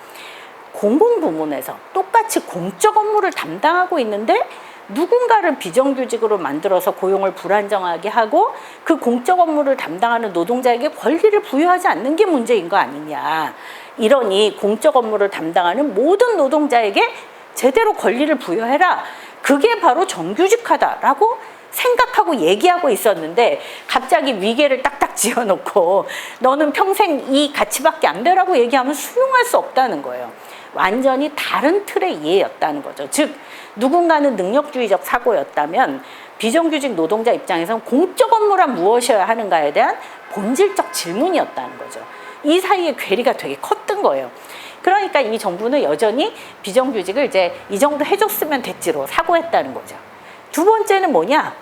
[SPEAKER 1] 공공부문에서 똑같이 공적 업무를 담당하고 있는데 누군가를 비정규직으로 만들어서 고용을 불안정하게 하고 그 공적 업무를 담당하는 노동자에게 권리를 부여하지 않는 게 문제인 거 아니냐. 이러니 공적 업무를 담당하는 모든 노동자에게 제대로 권리를 부여해라. 그게 바로 정규직화다라고 생각하고 얘기하고 있었는데 갑자기 위계를 딱딱 지어놓고 너는 평생 이 가치밖에 안 되라고 얘기하면 수용할 수 없다는 거예요. 완전히 다른 틀의 이해였다는 거죠. 즉 누군가는 능력주의적 사고였다면 비정규직 노동자 입장에서는 공적 업무란 무엇이어야 하는가에 대한 본질적 질문이었다는 거죠. 이 사이에 괴리가 되게 컸던 거예요. 그러니까 이 정부는 여전히 비정규직을 이제 이 정도 해줬으면 됐지로 사고했다는 거죠. 두 번째는 뭐냐?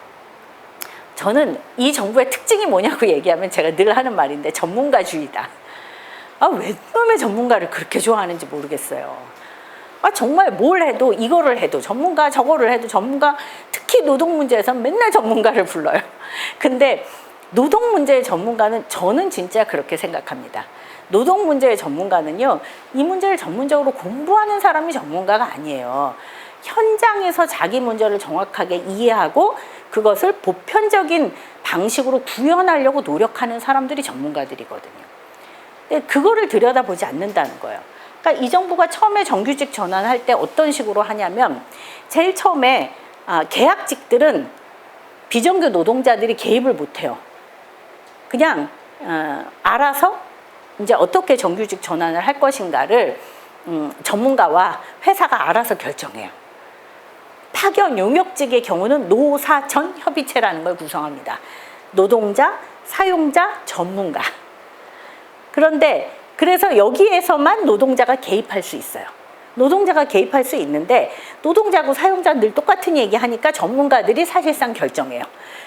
[SPEAKER 1] 저는 이 정부의 특징이 뭐냐고 얘기하면 제가 늘 하는 말인데 전문가주의다. 왜 놈의 전문가를 그렇게 좋아하는지 모르겠어요. 정말 뭘 해도 이거를 해도 전문가 저거를 해도 전문가 특히 노동 문제에서는 맨날 전문가를 불러요. 근데 노동 문제의 전문가는 저는 진짜 그렇게 생각합니다. 노동 문제의 전문가는요. 이 문제를 전문적으로 공부하는 사람이 전문가가 아니에요. 현장에서 자기 문제를 정확하게 이해하고 그것을 보편적인 방식으로 구현하려고 노력하는 사람들이 전문가들이거든요. 근데 그거를 들여다보지 않는다는 거예요. 그러니까 이 정부가 처음에 정규직 전환할 때 어떤 식으로 하냐면 제일 처음에 계약직들은 비정규 노동자들이 개입을 못해요. 그냥 알아서 이제 어떻게 정규직 전환을 할 것인가를 전문가와 회사가 알아서 결정해요. 파견 용역직의 경우는 노사전 협의체라는 걸 구성합니다. 노동자, 사용자, 전문가. 그런데 그래서 여기에서만 노동자가 개입할 수 있어요. 노동자가 개입할 수 있는데 노동자고 사용자 늘 똑같은 얘기 하니까 전문가들이 사실상 결정해요.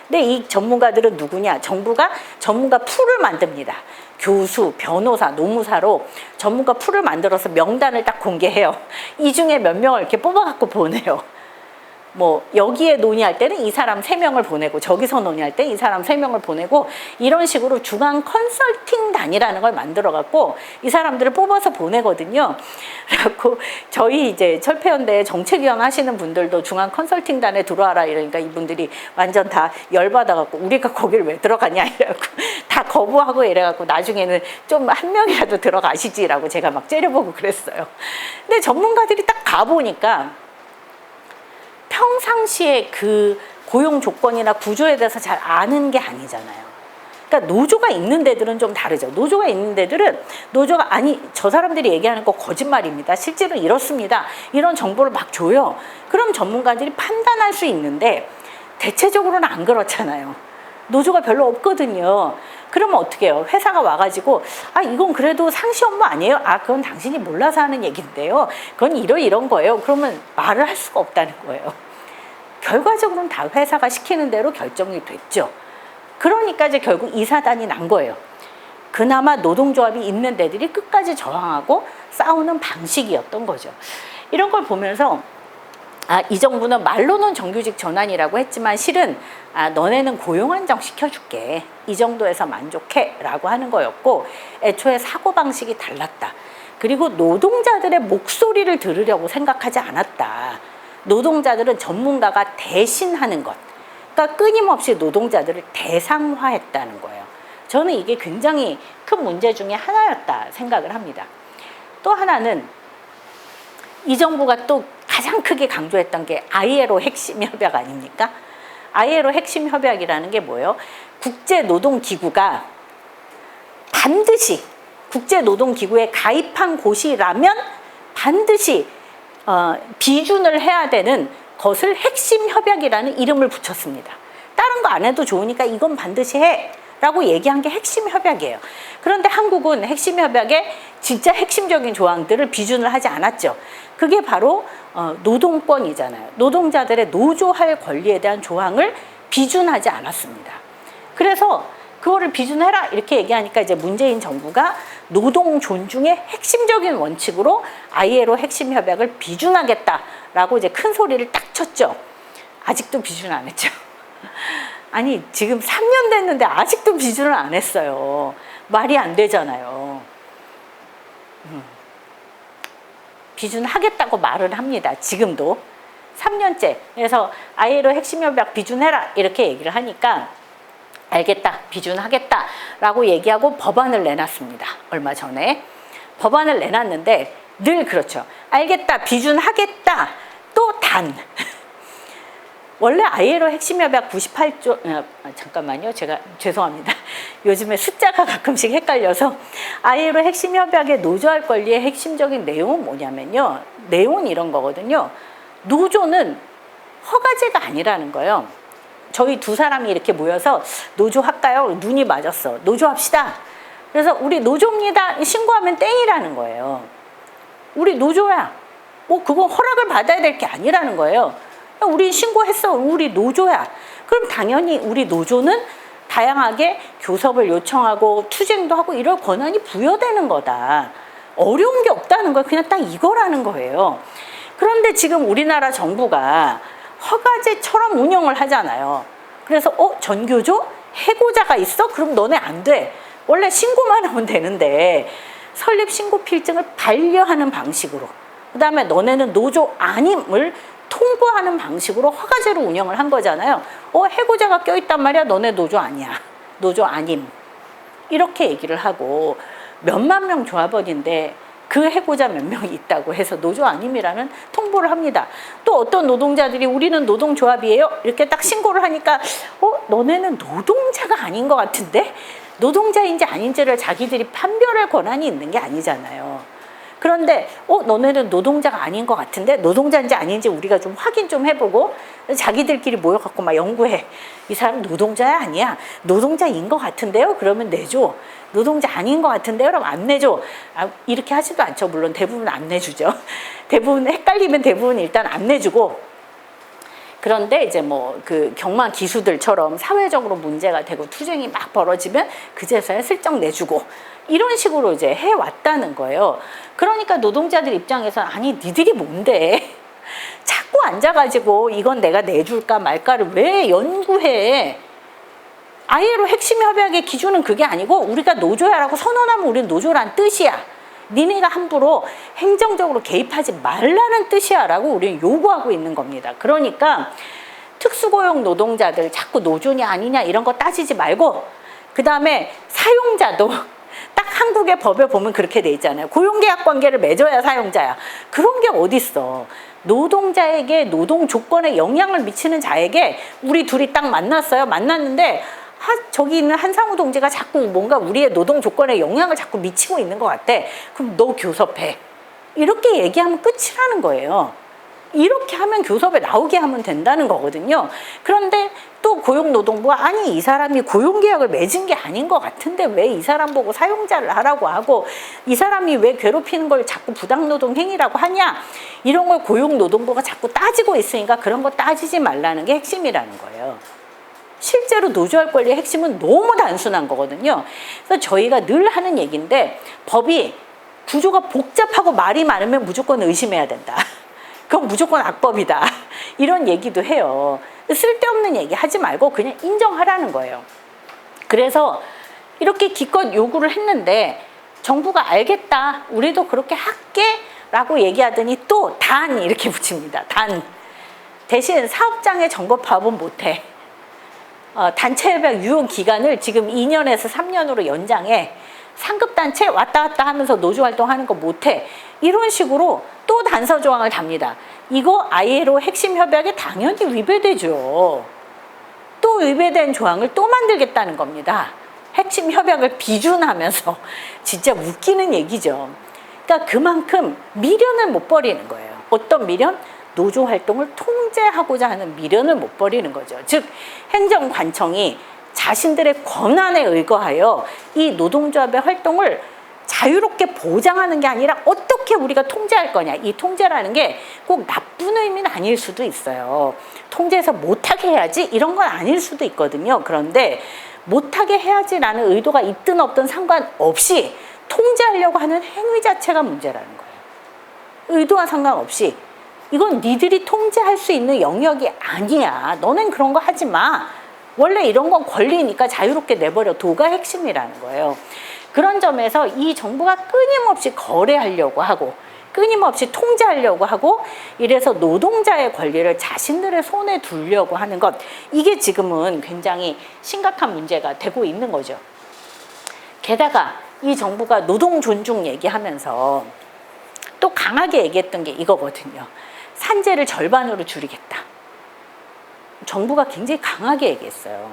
[SPEAKER 1] 근데 이 전문가들은 누구냐? 정부가 전문가 풀을 만듭니다. 교수, 변호사, 노무사로 전문가 풀을 만들어서 명단을 딱 공개해요. 이 중에 몇 명을 이렇게 뽑아갖고 보내요. 뭐 여기에 논의할 때는 이 사람 3명을 보내고 저기서 논의할 때 이 사람 3명을 보내고 이런 식으로 중앙 컨설팅단이라는 걸 만들어 갖고 이 사람들을 뽑아서 보내거든요. 그래갖고 저희 이제 철폐연대 정책위원 하시는 분들도 중앙 컨설팅단에 들어와라 이러니까 이분들이 완전 다 열받아 갖고 우리가 거기를 왜 들어가냐 이래갖고 다 거부하고 이래갖고 나중에는 좀 한 명이라도 들어가시지라고 제가 막 째려보고 그랬어요. 근데 전문가들이 딱 가보니까 평상시에 그 고용 조건이나 구조에 대해서 잘 아는 게 아니잖아요. 그러니까 노조가 있는 데들은 좀 다르죠. 노조가 있는 데들은 노조가 아니 저 사람들이 얘기하는 거 거짓말입니다. 실제로 이렇습니다. 이런 정보를 막 줘요. 그럼 전문가들이 판단할 수 있는데 대체적으로는 안 그렇잖아요. 노조가 별로 없거든요. 그러면 어떻게 해요? 회사가 와가지고 아 이건 그래도 상시 업무 아니에요? 아 그건 당신이 몰라서 하는 얘기인데요. 그건 이런 거예요. 그러면 말을 할 수가 없다는 거예요. 결과적으로는 다 회사가 시키는 대로 결정이 됐죠. 그러니까 이제 결국 이 사단이 난 거예요. 그나마 노동조합이 있는 데들이 끝까지 저항하고 싸우는 방식이었던 거죠. 이런 걸 보면서 아, 이 정부는 말로는 정규직 전환이라고 했지만 실은 아, 너네는 고용 안정 시켜줄게. 이 정도에서 만족해 라고 하는 거였고 애초에 사고방식이 달랐다. 그리고 노동자들의 목소리를 들으려고 생각하지 않았다. 노동자들은 전문가가 대신하는 것. 그러니까 끊임없이 노동자들을 대상화했다는 거예요. 저는 이게 굉장히 큰 문제 중에 하나였다 생각을 합니다. 또 하나는 이 정부가 또 가장 크게 강조했던 게 ILO 핵심 협약 아닙니까? ILO 핵심 협약이라는 게 뭐예요? 국제노동기구가 반드시 국제노동기구에 가입한 곳이라면 반드시 비준을 해야 되는 것을 핵심 협약이라는 이름을 붙였습니다. 다른 거 안 해도 좋으니까 이건 반드시 해 라고 얘기한 게 핵심 협약이에요. 그런데 한국은 핵심 협약에 진짜 핵심적인 조항들을 비준을 하지 않았죠. 그게 바로 노동권이잖아요. 노동자들의 노조할 권리에 대한 조항을 비준하지 않았습니다. 그래서 그거를 비준해라 이렇게 얘기하니까 이제 문재인 정부가 노동 존중의 핵심적인 원칙으로 ILO 핵심 협약을 비준하겠다라고 이제 큰 소리를 딱 쳤죠. 아직도 비준 안 했죠. 아니 지금 3년 됐는데 아직도 비준을 안 했어요. 말이 안 되잖아요. 비준하겠다고 말을 합니다. 지금도 3년째. 그래서 ILO 핵심 협약 비준해라 이렇게 얘기를 하니까 알겠다, 비준하겠다 라고 얘기하고 법안을 내놨습니다. 얼마 전에 법안을 내놨는데 늘 그렇죠. 알겠다, 비준하겠다, 또 단. 원래 ILO 핵심 협약 98조 잠깐만요. 제가 죄송합니다. 요즘에 숫자가 가끔씩 헷갈려서 ILO 핵심 협약의 노조할 권리의 핵심적인 내용은 뭐냐면요. 내용은 이런 거거든요. 노조는 허가제가 아니라는 거예요. 저희 두 사람이 이렇게 모여서 노조할까요? 눈이 맞았어. 노조합시다. 그래서 우리 노조입니다. 신고하면 땡이라는 거예요. 우리 노조야. 그거 허락을 받아야 될 게 아니라는 거예요. 우리 신고했어. 우리 노조야. 그럼 당연히 우리 노조는 다양하게 교섭을 요청하고 투쟁도 하고 이럴 권한이 부여되는 거다. 어려운 게 없다는 거예요. 그냥 딱 이거라는 거예요. 그런데 지금 우리나라 정부가 허가제처럼 운영을 하잖아요. 그래서 전교조? 해고자가 있어? 그럼 너네 안 돼. 원래 신고만 하면 되는데 설립 신고 필증을 반려하는 방식으로 그 다음에 너네는 노조 아님을 통보하는 방식으로 허가제로 운영을 한 거잖아요. 해고자가 껴있단 말이야. 너네 노조 아니야. 노조 아님. 이렇게 얘기를 하고 몇만 명 조합원인데 그 해고자 몇 명이 있다고 해서 노조 아님이라는 통보를 합니다. 또 어떤 노동자들이 우리는 노동조합이에요. 이렇게 딱 신고를 하니까 너네는 노동자가 아닌 것 같은데? 노동자인지 아닌지를 자기들이 판별할 권한이 있는 게 아니잖아요. 그런데 너네는 노동자가 아닌 것 같은데 노동자인지 아닌지 우리가 좀 확인 좀 해보고 자기들끼리 모여갖고 막 연구해. 이 사람 노동자야 아니야? 노동자인 것 같은데요? 그러면 내줘. 노동자 아닌 것 같은데요? 그럼 안 내줘. 이렇게 하지도 않죠. 물론 대부분 안 내주죠. 대부분 헷갈리면 대부분 일단 안 내주고, 그런데 이제 뭐 그 경마 기수들처럼 사회적으로 문제가 되고 투쟁이 막 벌어지면 그제서야 슬쩍 내주고 이런 식으로 이제 해왔다는 거예요. 그러니까 노동자들 입장에서는 아니 니들이 뭔데 자꾸 앉아가지고 이건 내가 내줄까 말까를 왜 연구해. ILO 핵심 협약의 기준은 그게 아니고 우리가 노조야라고 선언하면 우리는 노조란 뜻이야. 니네가 함부로 행정적으로 개입하지 말라는 뜻이야 라고 우리는 요구하고 있는 겁니다. 그러니까 특수고용 노동자들 자꾸 노조냐 아니냐 이런 거 따지지 말고, 그 다음에 사용자도 딱 한국의 법에 보면 그렇게 돼 있잖아요. 고용계약 관계를 맺어야 사용자야. 그런 게 어딨어. 노동자에게 노동 조건에 영향을 미치는 자에게 우리 둘이 딱 만났어요. 만났는데 저기 있는 한상우 동지가 자꾸 뭔가 우리의 노동 조건에 영향을 자꾸 미치고 있는 것 같아. 그럼 너 교섭해. 이렇게 얘기하면 끝이라는 거예요. 이렇게 하면 교섭에 나오게 하면 된다는 거거든요. 그런데 또 고용노동부가 아니 이 사람이 고용계약을 맺은 게 아닌 것 같은데 왜 이 사람 보고 사용자를 하라고 하고 이 사람이 왜 괴롭히는 걸 자꾸 부당노동 행위라고 하냐, 이런 걸 고용노동부가 자꾸 따지고 있으니까 그런 거 따지지 말라는 게 핵심이라는 거예요. 실제로 노조할 권리의 핵심은 너무 단순한 거거든요. 그래서 저희가 늘 하는 얘기인데 법이 구조가 복잡하고 말이 많으면 무조건 의심해야 된다. 그건 무조건 악법이다. 이런 얘기도 해요. 쓸데없는 얘기 하지 말고 그냥 인정하라는 거예요. 그래서 이렇게 기껏 요구를 했는데 정부가 알겠다. 우리도 그렇게 할게 라고 얘기하더니 또 단 이렇게 붙입니다. 단. 대신 사업장의 점검파업은 못해. 단체협약 유효 기간을 지금 2년에서 3년으로 연장해. 상급단체 왔다 갔다 하면서 노조활동하는 거 못해. 이런 식으로 또 단서 조항을 답니다. 이거 ILO 핵심 협약에 당연히 위배되죠. 또 위배된 조항을 또 만들겠다는 겁니다. 핵심 협약을 비준하면서 진짜 웃기는 얘기죠. 그러니까 그만큼 미련을 못 버리는 거예요. 어떤 미련? 노조 활동을 통제하고자 하는 미련을 못 버리는 거죠. 즉 행정관청이 자신들의 권한에 의거하여 이 노동조합의 활동을 자유롭게 보장하는 게 아니라 어떻게 우리가 통제할 거냐. 이 통제라는 게 꼭 나쁜 의미는 아닐 수도 있어요. 통제해서 못하게 해야지 이런 건 아닐 수도 있거든요. 그런데 못하게 해야지라는 의도가 있든 없든 상관없이 통제하려고 하는 행위 자체가 문제라는 거예요. 의도와 상관없이 이건 니들이 통제할 수 있는 영역이 아니야. 너는 그런 거 하지 마. 원래 이런 건 권리니까 자유롭게 내버려 둬가 핵심이라는 거예요. 그런 점에서 이 정부가 끊임없이 거래하려고 하고 끊임없이 통제하려고 하고 이래서 노동자의 권리를 자신들의 손에 두려고 하는 것, 이게 지금은 굉장히 심각한 문제가 되고 있는 거죠. 게다가 이 정부가 노동 존중 얘기하면서 또 강하게 얘기했던 게 이거거든요. 산재를 절반으로 줄이겠다. 정부가 굉장히 강하게 얘기했어요.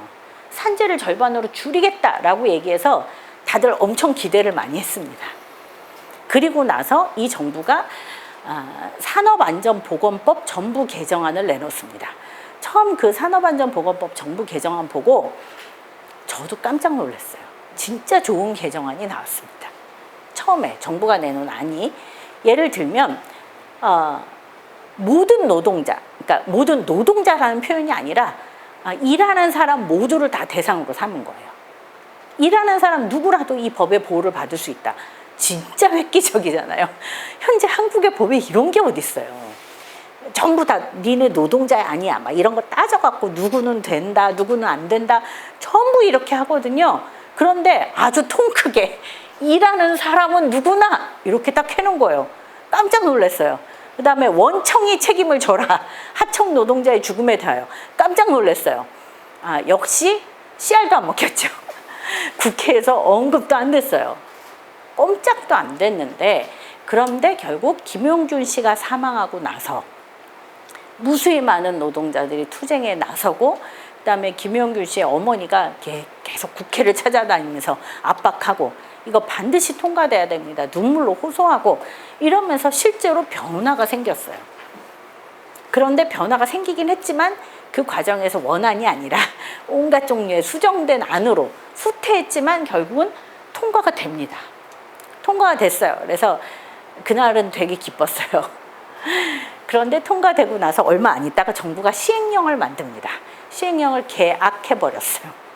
[SPEAKER 1] 산재를 절반으로 줄이겠다라고 얘기해서 다들 엄청 기대를 많이 했습니다. 그리고 나서 이 정부가 산업안전보건법 전부 개정안을 내놓습니다. 처음 그 산업안전보건법 전부 개정안 보고 저도 깜짝 놀랐어요. 진짜 좋은 개정안이 나왔습니다. 처음에 정부가 내놓은 안이, 예를 들면 모든 노동자, 그러니까 모든 노동자라는 표현이 아니라 일하는 사람 모두를 다 대상으로 삼은 거예요. 일하는 사람 누구라도 이 법의 보호를 받을 수 있다. 진짜 획기적이잖아요. 현재 한국의 법에 이런 게 어디 있어요. 전부 다 니네 노동자 아니야 막 이런 거 따져갖고 누구는 된다 누구는 안 된다 전부 이렇게 하거든요. 그런데 아주 통 크게 일하는 사람은 누구나 이렇게 딱 해놓은 거예요. 깜짝 놀랐어요. 그 다음에 원청이 책임을 져라. 하청 노동자의 죽음에 대하여. 깜짝 놀랐어요. 역시 씨알도 안 먹혔죠. 국회에서 언급도 안 됐어요. 꼼짝도 안 됐는데, 그런데 결국 김용준 씨가 사망하고 나서 무수히 많은 노동자들이 투쟁에 나서고, 그다음에 김용준 씨의 어머니가 계속 국회를 찾아다니면서 압박하고 이거 반드시 통과돼야 됩니다. 눈물로 호소하고 이러면서 실제로 변화가 생겼어요. 그런데 변화가 생기긴 했지만 그 과정에서 원안이 아니라 온갖 종류의 수정된 안으로 후퇴했지만 결국은 통과가 됩니다. 통과가 됐어요. 그래서 그날은 되게 기뻤어요. 그런데 통과되고 나서 얼마 안 있다가 정부가 시행령을 만듭니다. 시행령을 개악해버렸어요.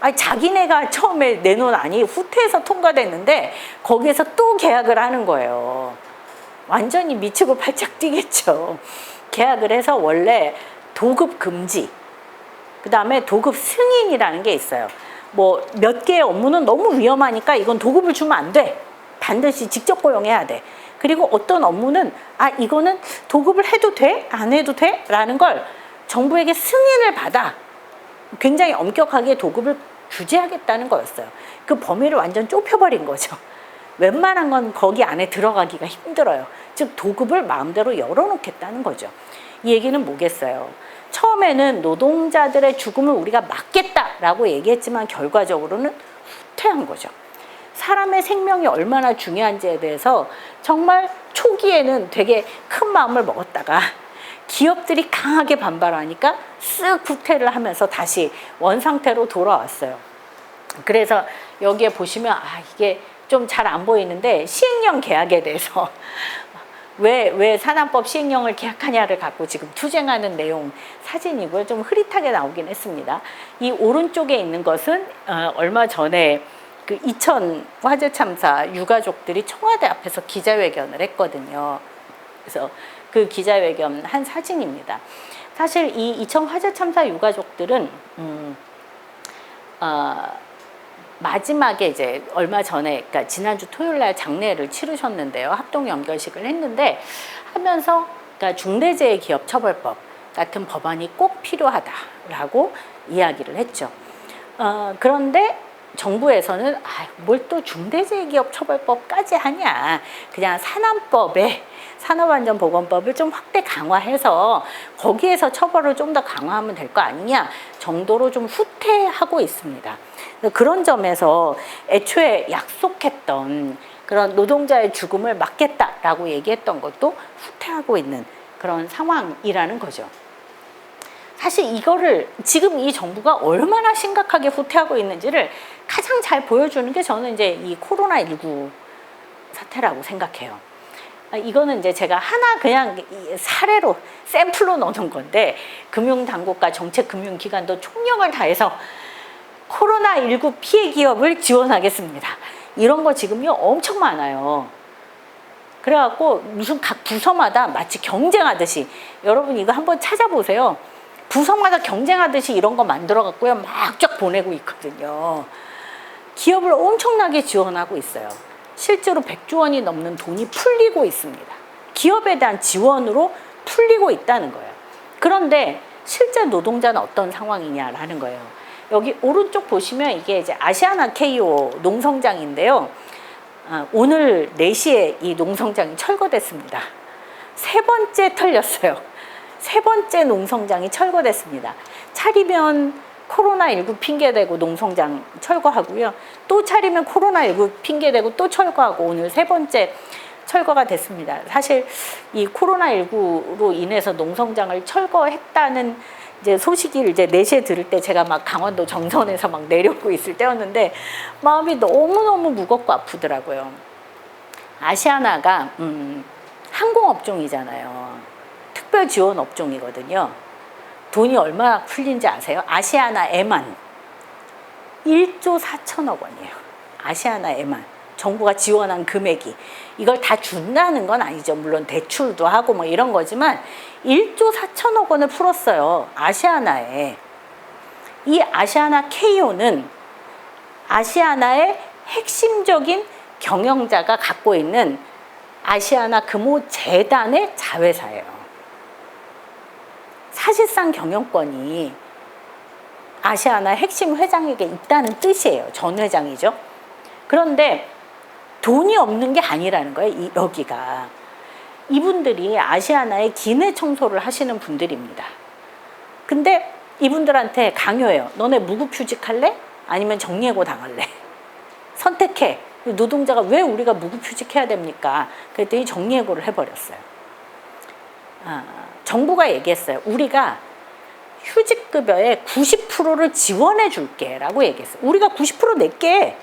[SPEAKER 1] 아니, 자기네가 처음에 내놓은 안이 후퇴해서 통과됐는데 거기에서 또 개악을 하는 거예요. 완전히 미치고 팔짝 뛰겠죠. 개악을 해서 원래 도급 금지, 그 다음에 도급 승인이라는 게 있어요. 뭐 몇 개의 업무는 너무 위험하니까 이건 도급을 주면 안 돼. 반드시 직접 고용해야 돼. 그리고 어떤 업무는 이거는 도급을 해도 돼? 안 해도 돼? 라는 걸 정부에게 승인을 받아 굉장히 엄격하게 도급을 규제하겠다는 거였어요. 그 범위를 완전 좁혀버린 거죠. 웬만한 건 거기 안에 들어가기가 힘들어요. 즉 도급을 마음대로 열어놓겠다는 거죠. 이 얘기는 뭐겠어요? 처음에는 노동자들의 죽음을 우리가 막겠다라고 얘기했지만 결과적으로는 후퇴한 거죠. 사람의 생명이 얼마나 중요한지에 대해서 정말 초기에는 되게 큰 마음을 먹었다가 기업들이 강하게 반발하니까 쓱 후퇴를 하면서 다시 원상태로 돌아왔어요. 그래서 여기에 보시면 이게 좀 잘 안 보이는데 시행령 개혁에 대해서 왜 산안법 시행령을 개혁하냐를 갖고 지금 투쟁하는 내용 사진이고요. 좀 흐릿하게 나오긴 했습니다. 이 오른쪽에 있는 것은 얼마 전에 그 2000 화재 참사 유가족들이 청와대 앞에서 기자회견을 했거든요. 그래서 그 기자회견 한 사진입니다. 사실 이 2000 화재 참사 유가족들은 마지막에 이제 얼마 전에, 그러니까 지난주 토요일 날 장례를 치르셨는데요. 합동 연결식을 했는데 하면서 그러니까 중대재해기업처벌법 같은 법안이 꼭 필요하다라고 이야기를 했죠. 그런데 정부에서는 뭘 또 중대재해기업처벌법까지 하냐, 그냥 산안법에 산업안전보건법을 좀 확대 강화해서 거기에서 처벌을 좀 더 강화하면 될 거 아니냐 정도로 좀 후퇴하고 있습니다. 그런 점에서 애초에 약속했던 그런 노동자의 죽음을 막겠다라고 얘기했던 것도 후퇴하고 있는 그런 상황이라는 거죠. 사실 이거를 지금 이 정부가 얼마나 심각하게 후퇴하고 있는지를 가장 잘 보여주는 게 저는 이제 이 코로나19 사태라고 생각해요. 이거는 이제 제가 하나 그냥 사례로 샘플로 넣는 건데, 금융당국과 정책금융기관도 총력을 다해서 코로나19 피해 기업을 지원하겠습니다. 이런 거 지금요 엄청 많아요. 그래갖고 무슨 각 부서마다 마치 경쟁하듯이, 여러분 이거 한번 찾아보세요. 부서마다 경쟁하듯이 이런 거 만들어갖고요 막 쫙 보내고 있거든요. 기업을 엄청나게 지원하고 있어요. 실제로 100조 원이 넘는 돈이 풀리고 있습니다. 기업에 대한 지원으로 풀리고 있다는 거예요. 그런데 실제 노동자는 어떤 상황이냐라는 거예요. 여기 오른쪽 보시면 이게 이제 아시아나 KO 농성장인데요. 오늘 4시에 이 농성장이 철거됐습니다. 세 번째 털렸어요. 세 번째 농성장이 철거됐습니다. 차리면 코로나19 핑계대고 농성장 철거하고요. 또 차리면 코로나19 핑계대고 또 철거하고 오늘 세 번째 철거가 됐습니다. 사실 이 코로나19로 인해서 농성장을 철거했다는 이제 소식을 이제 4시에 들을 때 제가 막 강원도 정선에서 막 내려오고 있을 때였는데 마음이 너무너무 무겁고 아프더라고요. 아시아나가 항공업종이잖아요. 특별 지원 업종이거든요. 돈이 얼마나 풀린지 아세요? 아시아나에만 1조 4천억 원이에요. 아시아나에만 정부가 지원한 금액이, 이걸 다 준다는 건 아니죠. 물론 대출도 하고 뭐 이런 거지만 1조 4천억 원을 풀었어요. 아시아나에. 이 아시아나 KO는 아시아나의 핵심적인 경영자가 갖고 있는 아시아나 금호재단의 자회사예요. 사실상 경영권이 아시아나 핵심 회장에게 있다는 뜻이에요. 전 회장이죠. 그런데 돈이 없는 게 아니라는 거예요. 여기가. 이분들이 아시아나의 기내 청소를 하시는 분들입니다. 근데 이분들한테 강요해요. 너네 무급휴직할래? 아니면 정리해고 당할래? 선택해. 노동자가 왜 우리가 무급휴직해야 됩니까? 그랬더니 정리해고를 해버렸어요. 정부가 얘기했어요. 우리가 휴직급여의 90%를 지원해 줄게 라고 얘기했어요. 우리가 90% 낼게.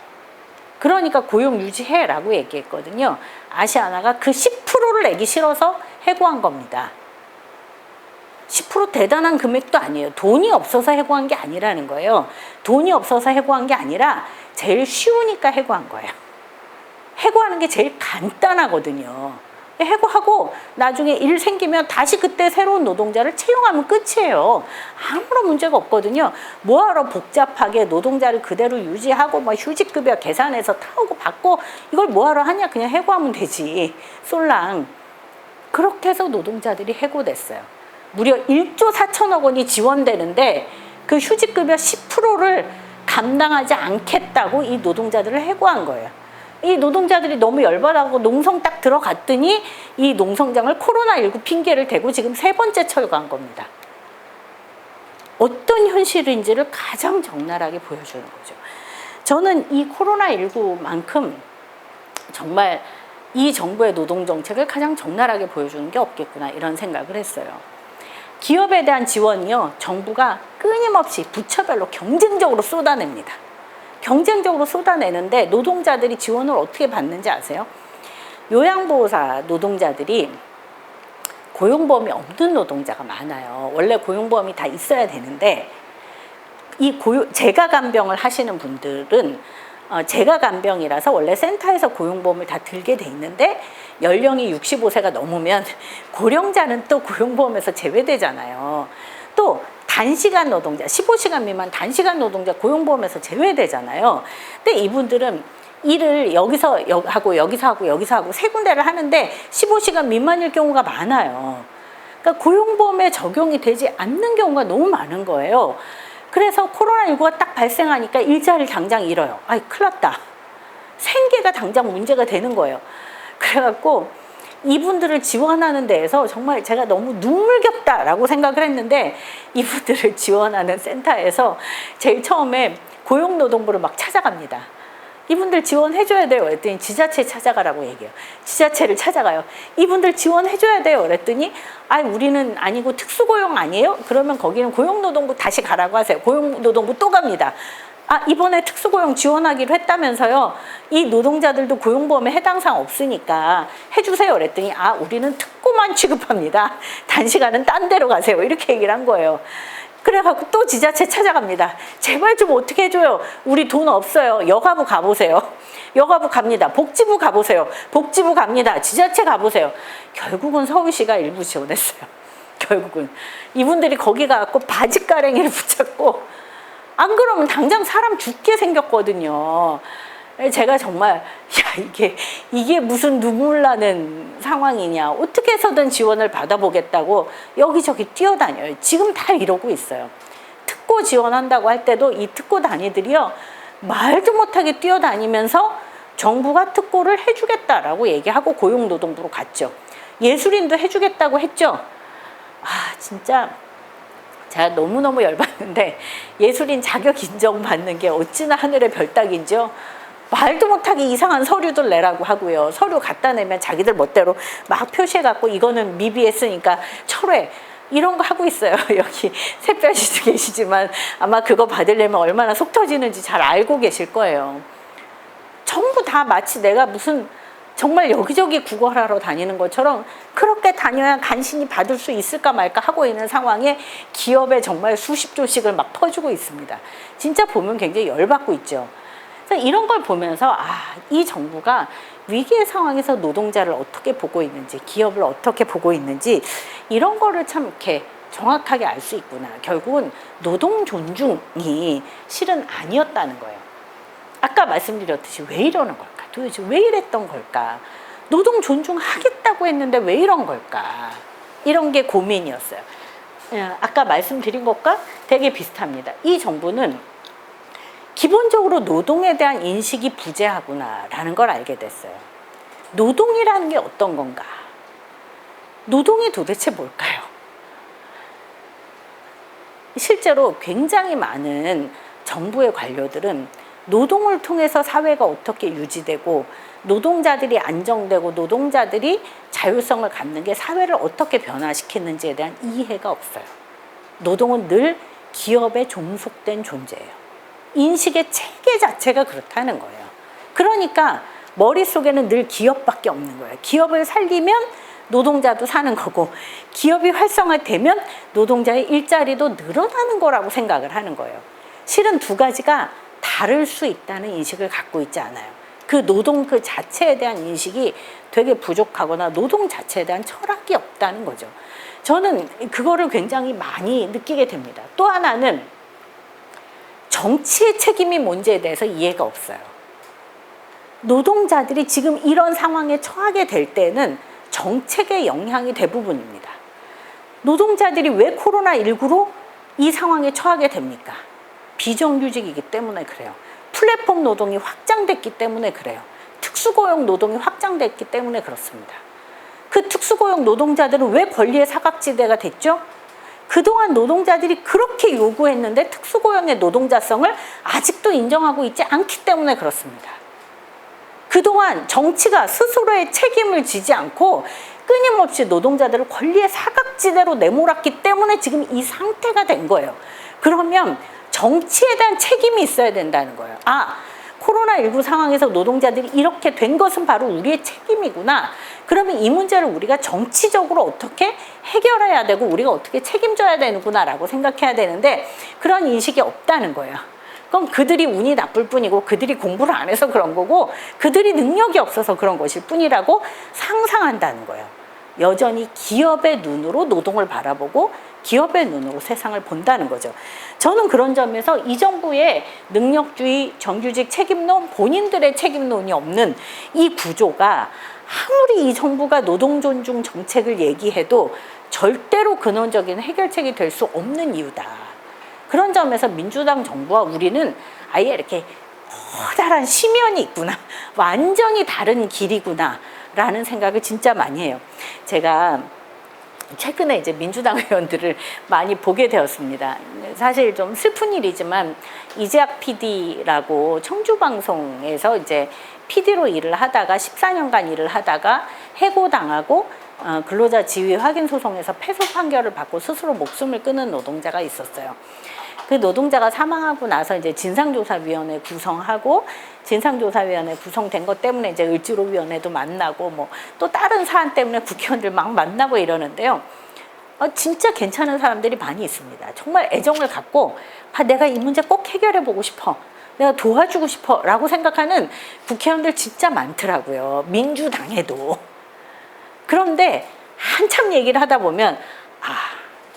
[SPEAKER 1] 그러니까 고용 유지해 라고 얘기했거든요. 아시아나가 그 10%를 내기 싫어서 해고한 겁니다. 10% 대단한 금액도 아니에요. 돈이 없어서 해고한 게 아니라는 거예요. 돈이 없어서 해고한 게 아니라 제일 쉬우니까 해고한 거예요. 해고하는 게 제일 간단하거든요. 해고하고 나중에 일 생기면 다시 그때 새로운 노동자를 채용하면 끝이에요. 아무런 문제가 없거든요. 뭐하러 복잡하게 노동자를 그대로 유지하고 뭐 휴직급여 계산해서 타오고 받고 이걸 뭐하러 하냐. 그냥 해고하면 되지. 쏠랑. 그렇게 해서 노동자들이 해고됐어요. 무려 1조 4천억 원이 지원되는데 그 휴직급여 10%를 감당하지 않겠다고 이 노동자들을 해고한 거예요. 이 노동자들이 너무 열받아서 농성 딱 들어갔더니 이 농성장을 코로나19 핑계를 대고 지금 3번째 철거한 겁니다. 어떤 현실인지를 가장 적나라하게 보여주는 거죠. 저는 이 코로나19만큼 정말 이 정부의 노동정책을 가장 적나라하게 보여주는 게 없겠구나 이런 생각을 했어요. 기업에 대한 지원이요. 정부가 끊임없이 부처별로 경쟁적으로 쏟아냅니다. 경쟁적으로 쏟아내는데 노동자들이 지원을 어떻게 받는지 아세요? 요양보호사 노동자들이 고용보험이 없는 노동자가 많아요. 원래 고용보험이 다 있어야 되는데 이 재가간병을 하시는 분들은 재가간병이라서 원래 센터에서 고용보험을 다 들게 돼 있는데 연령이 65세가 넘으면 고령자는 또 고용보험에서 제외되잖아요. 또 단시간 노동자, 15시간 미만 단시간 노동자 고용보험에서 제외되잖아요. 근데 이분들은 일을 여기서 하고 여기서 하고 여기서 하고 세 군데를 하는데 15시간 미만일 경우가 많아요. 그러니까 고용보험에 적용이 되지 않는 경우가 너무 많은 거예요. 그래서 코로나19가 딱 발생하니까 일자리를 당장 잃어요. 아이, 큰일 났다. 생계가 당장 문제가 되는 거예요. 그래갖고 이분들을 지원하는 데에서 정말 제가 너무 눈물겹다라고 생각을 했는데 이분들을 지원하는 센터에서 제일 처음에 고용노동부를 막 찾아갑니다. 이분들 지원해줘야 돼요. 그랬더니 지자체 찾아가라고 얘기해요. 지자체를 찾아가요. 이분들 지원해줘야 돼요. 그랬더니 우리는 아니고 특수고용 아니에요? 그러면 거기는 고용노동부 다시 가라고 하세요. 고용노동부 또 갑니다. 이번에 특수고용 지원하기로 했다면서요. 이 노동자들도 고용보험에 해당 사항 없으니까 해주세요. 그랬더니 우리는 특고만 취급합니다. 단시간은 딴 데로 가세요. 이렇게 얘기를 한 거예요. 그래갖고 또 지자체 찾아갑니다. 제발 좀 어떻게 해줘요. 우리 돈 없어요. 여가부 가보세요. 여가부 갑니다. 복지부 가보세요. 복지부 갑니다. 지자체 가보세요. 결국은 서울시가 일부 지원했어요. 결국은 이분들이 거기 가갖고 바지가랭이를 붙잡고 안 그러면 당장 사람 죽게 생겼거든요. 제가 정말 이게 무슨 눈물 나는 상황이냐. 어떻게 해서든 지원을 받아보겠다고 여기저기 뛰어다녀요. 지금 다 이러고 있어요. 특고 지원한다고 할 때도 이 특고 단위들이요. 말도 못하게 뛰어다니면서 정부가 특고를 해주겠다라고 얘기하고 고용노동부로 갔죠. 예술인도 해주겠다고 했죠. 진짜 제가 너무너무 열받는데 예술인 자격 인정받는 게 어찌나 하늘의 별 따기인지요. 말도 못하게 이상한 서류들 내라고 하고요. 서류 갖다 내면 자기들 멋대로 막 표시해갖고 이거는 미비했으니까 철회 이런 거 하고 있어요. 여기 샛별 씨도 계시지만 아마 그거 받으려면 얼마나 속 터지는지 잘 알고 계실 거예요. 전부 다 마치 내가 무슨 정말 여기저기 구걸하러 다니는 것처럼 그렇게 다녀야 간신히 받을 수 있을까 말까 하고 있는 상황에 기업에 정말 수십조씩을 막 퍼주고 있습니다. 진짜 보면 굉장히 열받고 있죠. 그래서 이런 걸 보면서 이 정부가 위기의 상황에서 노동자를 어떻게 보고 있는지, 기업을 어떻게 보고 있는지 이런 거를 참 이렇게 정확하게 알 수 있구나. 결국은 노동 존중이 실은 아니었다는 거예요. 아까 말씀드렸듯이 왜 이러는 걸까? 도대체 왜 이랬던 걸까? 노동 존중하겠다고 했는데 왜 이런 걸까? 이런 게 고민이었어요. 아까 말씀드린 것과 되게 비슷합니다. 이 정부는 기본적으로 노동에 대한 인식이 부재하구나라는 걸 알게 됐어요. 노동이라는 게 어떤 건가? 노동이 도대체 뭘까요? 실제로 굉장히 많은 정부의 관료들은 노동을 통해서 사회가 어떻게 유지되고 노동자들이 안정되고 노동자들이 자율성을 갖는 게 사회를 어떻게 변화시키는지에 대한 이해가 없어요. 노동은 늘 기업에 종속된 존재예요. 인식의 체계 자체가 그렇다는 거예요. 그러니까 머릿속에는 늘 기업밖에 없는 거예요. 기업을 살리면 노동자도 사는 거고 기업이 활성화되면 노동자의 일자리도 늘어나는 거라고 생각을 하는 거예요. 실은 두 가지가 다를 수 있다는 인식을 갖고 있지 않아요. 그 노동 그 자체에 대한 인식이 되게 부족하거나 노동 자체에 대한 철학이 없다는 거죠. 저는 그거를 굉장히 많이 느끼게 됩니다. 또 하나는 정치의 책임이 뭔지에 대해서 이해가 없어요. 노동자들이 지금 이런 상황에 처하게 될 때는 정책의 영향이 대부분입니다. 노동자들이 왜 코로나19로 이 상황에 처하게 됩니까? 비정규직이기 때문에 그래요. 플랫폼 노동이 확장됐기 때문에 그래요. 특수고용 노동이 확장됐기 때문에 그렇습니다. 그 특수고용 노동자들은 왜 권리의 사각지대가 됐죠? 그동안 노동자들이 그렇게 요구했는데 특수고용의 노동자성을 아직도 인정하고 있지 않기 때문에 그렇습니다. 그동안 정치가 스스로의 책임을 지지 않고 끊임없이 노동자들을 권리의 사각지대로 내몰았기 때문에 지금 이 상태가 된 거예요. 그러면 정치에 대한 책임이 있어야 된다는 거예요. 아, 코로나19 상황에서 노동자들이 이렇게 된 것은 바로 우리의 책임이구나. 그러면 이 문제를 우리가 정치적으로 어떻게 해결해야 되고 우리가 어떻게 책임져야 되는구나라고 생각해야 되는데 그런 인식이 없다는 거예요. 그럼 그들이 운이 나쁠 뿐이고 그들이 공부를 안 해서 그런 거고 그들이 능력이 없어서 그런 것일 뿐이라고 상상한다는 거예요. 여전히 기업의 눈으로 노동을 바라보고 기업의 눈으로 세상을 본다는 거죠. 저는 그런 점에서 이 정부의 능력주의, 정규직 책임론, 본인들의 책임론이 없는 이 구조가 아무리 이 정부가 노동존중 정책을 얘기해도 절대로 근원적인 해결책이 될 수 없는 이유다. 그런 점에서 민주당 정부와 우리는 아예 이렇게 커다란 심연이 있구나. 완전히 다른 길이구나. 라는 생각을 진짜 많이 해요. 제가 최근에 이제 민주당 의원들을 많이 보게 되었습니다. 사실 좀 슬픈 일이지만 이재학 PD라고 청주방송에서 이제 PD로 일을 하다가 14년간 일을 하다가 해고당하고 근로자 지위 확인 소송에서 패소 판결을 받고 스스로 목숨을 끊은 노동자가 있었어요. 그 노동자가 사망하고 나서 이제 진상조사위원회 구성하고 진상조사위원회 구성된 것 때문에 이제 을지로위원회도 만나고 뭐 또 다른 사안 때문에 국회의원들 막 만나고 이러는데요. 진짜 괜찮은 사람들이 많이 있습니다. 정말 애정을 갖고 내가 이 문제 꼭 해결해 보고 싶어. 내가 도와주고 싶어 라고 생각하는 국회의원들 진짜 많더라고요. 민주당에도. 그런데 한참 얘기를 하다 보면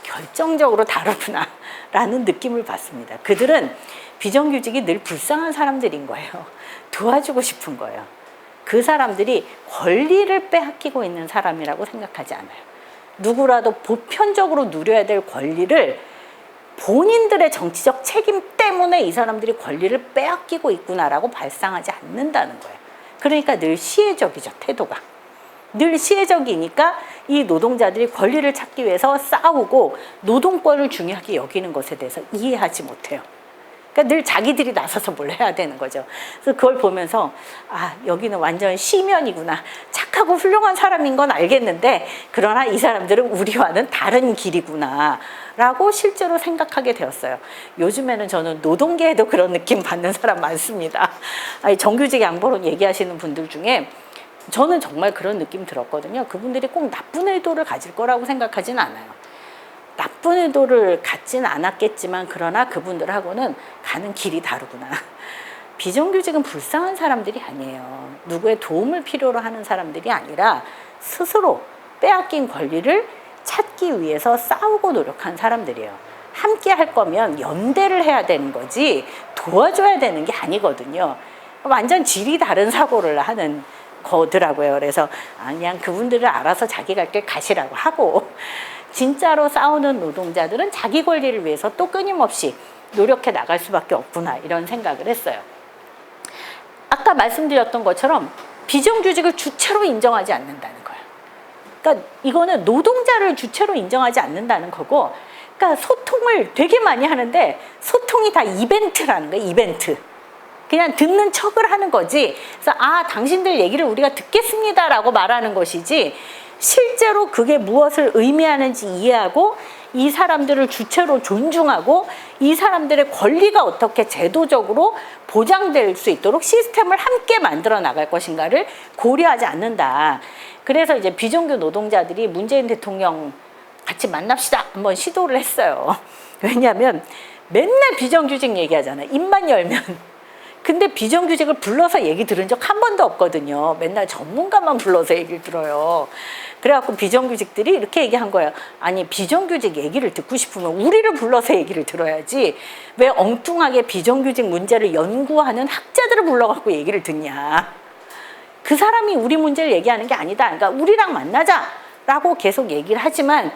[SPEAKER 1] 결정적으로 다르구나 라는 느낌을 받습니다. 그들은 비정규직이 늘 불쌍한 사람들인 거예요. 도와주고 싶은 거예요. 그 사람들이 권리를 빼앗기고 있는 사람이라고 생각하지 않아요. 누구라도 보편적으로 누려야 될 권리를 본인들의 정치적 책임 때문에 이 사람들이 권리를 빼앗기고 있구나라고 발상하지 않는다는 거예요. 그러니까 늘 시혜적이죠, 태도가. 늘 시혜적이니까 이 노동자들이 권리를 찾기 위해서 싸우고 노동권을 중요하게 여기는 것에 대해서 이해하지 못해요. 그러니까 늘 자기들이 나서서 뭘 해야 되는 거죠. 그래서 그걸 보면서 여기는 완전 시면이구나. 착하고 훌륭한 사람인 건 알겠는데 그러나 이 사람들은 우리와는 다른 길이구나 라고 실제로 생각하게 되었어요. 요즘에는 저는 노동계에도 그런 느낌 받는 사람 많습니다. 정규직 양보론 얘기하시는 분들 중에 저는 정말 그런 느낌 들었거든요. 그분들이 꼭 나쁜 의도를 가질 거라고 생각하진 않아요. 나쁜 의도를 갖진 않았겠지만 그러나 그분들하고는 가는 길이 다르구나. 비정규직은 불쌍한 사람들이 아니에요. 누구의 도움을 필요로 하는 사람들이 아니라 스스로 빼앗긴 권리를 찾기 위해서 싸우고 노력한 사람들이에요. 함께 할 거면 연대를 해야 되는 거지 도와줘야 되는 게 아니거든요. 완전 질이 다른 사고를 하는 거더라고요. 그래서 그냥 그분들을 알아서 자기 갈 길 가시라고 하고 진짜로 싸우는 노동자들은 자기 권리를 위해서 또 끊임없이 노력해 나갈 수밖에 없구나 이런 생각을 했어요. 아까 말씀드렸던 것처럼 비정규직을 주체로 인정하지 않는다는 거예요. 그러니까 이거는 노동자를 주체로 인정하지 않는다는 거고 그러니까 소통을 되게 많이 하는데 소통이 다 이벤트라는 거예요. 이벤트. 그냥 듣는 척을 하는 거지. 그래서 아, 당신들 얘기를 우리가 듣겠습니다라고 말하는 것이지, 실제로 그게 무엇을 의미하는지 이해하고 이 사람들을 주체로 존중하고 이 사람들의 권리가 어떻게 제도적으로 보장될 수 있도록 시스템을 함께 만들어 나갈 것인가를 고려하지 않는다. 그래서 이제 비정규 노동자들이 문재인 대통령 같이 만납시다 한번 시도를 했어요. 왜냐하면 맨날 비정규직 얘기하잖아요. 입만 열면. 근데 비정규직을 불러서 얘기 들은 적 한 번도 없거든요. 맨날 전문가만 불러서 얘기를 들어요. 그래갖고 비정규직들이 이렇게 얘기한 거예요. 아니, 비정규직 얘기를 듣고 싶으면 우리를 불러서 얘기를 들어야지 왜 엉뚱하게 비정규직 문제를 연구하는 학자들을 불러갖고 얘기를 듣냐. 그 사람이 우리 문제를 얘기하는 게 아니다. 그러니까 우리랑 만나자라고 계속 얘기를 하지만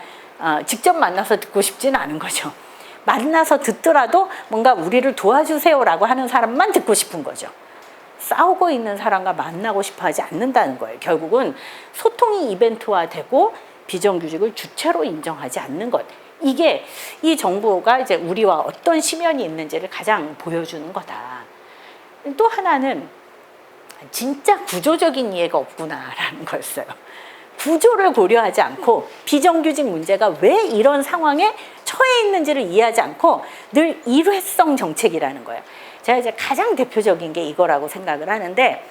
[SPEAKER 1] 직접 만나서 듣고 싶지는 않은 거죠. 만나서 듣더라도 뭔가 우리를 도와주세요라고 하는 사람만 듣고 싶은 거죠. 싸우고 있는 사람과 만나고 싶어 하지 않는다는 거예요. 결국은 소통이 이벤트화되고 비정규직을 주체로 인정하지 않는 것. 이게 이 정부가 이제 우리와 어떤 심연이 있는지를 가장 보여주는 거다. 또 하나는 진짜 구조적인 이해가 없구나라는 거였어요. 구조를 고려하지 않고 비정규직 문제가 왜 이런 상황에 처해 있는지를 이해하지 않고 늘 일회성 정책이라는 거예요. 제가 이제 가장 대표적인 게 이거라고 생각을 하는데,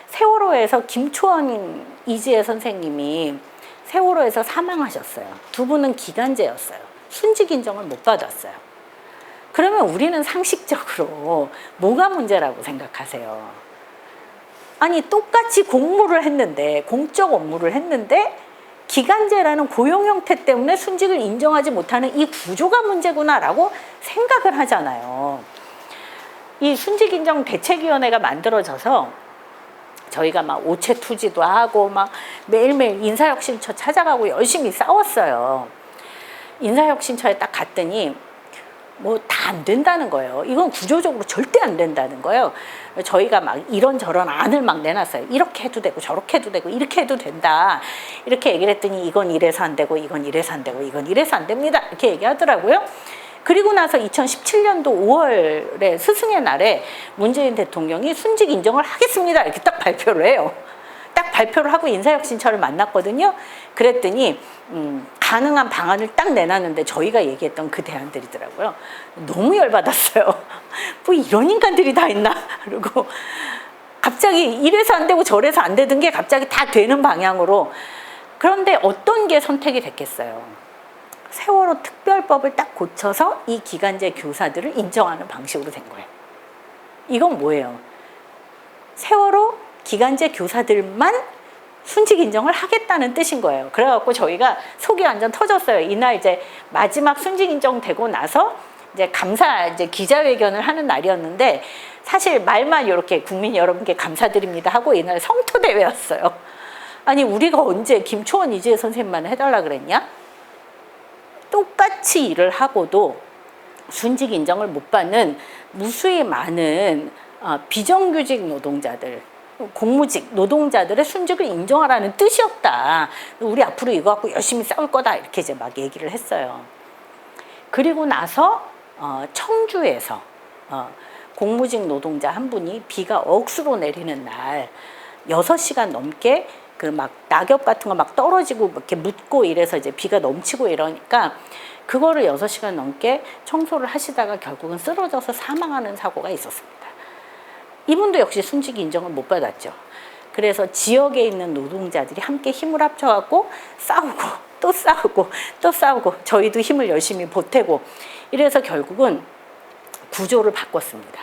[SPEAKER 1] 세월호에서 김초원 이지혜 선생님이 세월호에서 사망하셨어요. 두 분은 기간제였어요. 순직 인정을 못 받았어요. 그러면 우리는 상식적으로 뭐가 문제라고 생각하세요? 아니, 똑같이 공무를 했는데, 공적 업무를 했는데 기간제라는 고용 형태 때문에 순직을 인정하지 못하는 이 구조가 문제구나라고 생각을 하잖아요. 이 순직인정대책위원회가 만들어져서 저희가 막 오체투지도 하고 막 매일매일 인사혁신처 찾아가고 열심히 싸웠어요. 인사혁신처에 딱 갔더니 뭐 다 안 된다는 거예요. 이건 구조적으로 절대 안 된다는 거예요. 저희가 막 이런저런 안을 막 내놨어요. 이렇게 해도 되고 저렇게 해도 되고 이렇게 해도 된다. 이렇게 얘기를 했더니 이건 이래서 안 되고 이건 이래서 안 되고 이건 이래서 안 됩니다. 이렇게 얘기하더라고요. 그리고 나서 2017년도 5월에 스승의 날에 문재인 대통령이 순직 인정을 하겠습니다. 이렇게 딱 발표를 해요. 딱 발표를 하고 인사혁신처를 만났거든요. 그랬더니 가능한 방안을 딱 내놨는데 저희가 얘기했던 그 대안들이더라고요. 너무 열받았어요. 뭐 이런 인간들이 다 있나? 그리고 갑자기 이래서 안 되고 저래서 안 되던 게 갑자기 다 되는 방향으로. 그런데 어떤 게 선택이 됐겠어요? 세월호 특별법을 딱 고쳐서 이 기간제 교사들을 인정하는 방식으로 된 거예요. 이건 뭐예요? 세월호 기간제 교사들만 순직 인정을 하겠다는 뜻인 거예요. 그래갖고 저희가 속이 완전 터졌어요. 이날 이제 마지막 순직 인정되고 나서 이제 감사 이제 기자회견을 하는 날이었는데, 사실 말만 이렇게 국민 여러분께 감사드립니다 하고 이날 성토 대회였어요. 아니, 우리가 언제 김초원 이지혜 선생님만 해달라 그랬냐? 똑같이 일을 하고도 순직 인정을 못 받는 무수히 많은 비정규직 노동자들, 공무직 노동자들의 순직을 인정하라는 뜻이었다. 우리 앞으로 이거 갖고 열심히 싸울 거다. 이렇게 이제 막 얘기를 했어요. 그리고 나서 청주에서 공무직 노동자 한 분이 비가 억수로 내리는 날 6시간 넘게 그 막 낙엽 같은 거 막 떨어지고 이렇게 묻고 이래서 이제 비가 넘치고 이러니까 그거를 6시간 넘게 청소를 하시다가 결국은 쓰러져서 사망하는 사고가 있었습니다. 이분도 역시 순직 인정을 못 받았죠. 그래서 지역에 있는 노동자들이 함께 힘을 합쳐갖고 싸우고 또 싸우고 또 싸우고 저희도 힘을 열심히 보태고 이래서 결국은 구조를 바꿨습니다.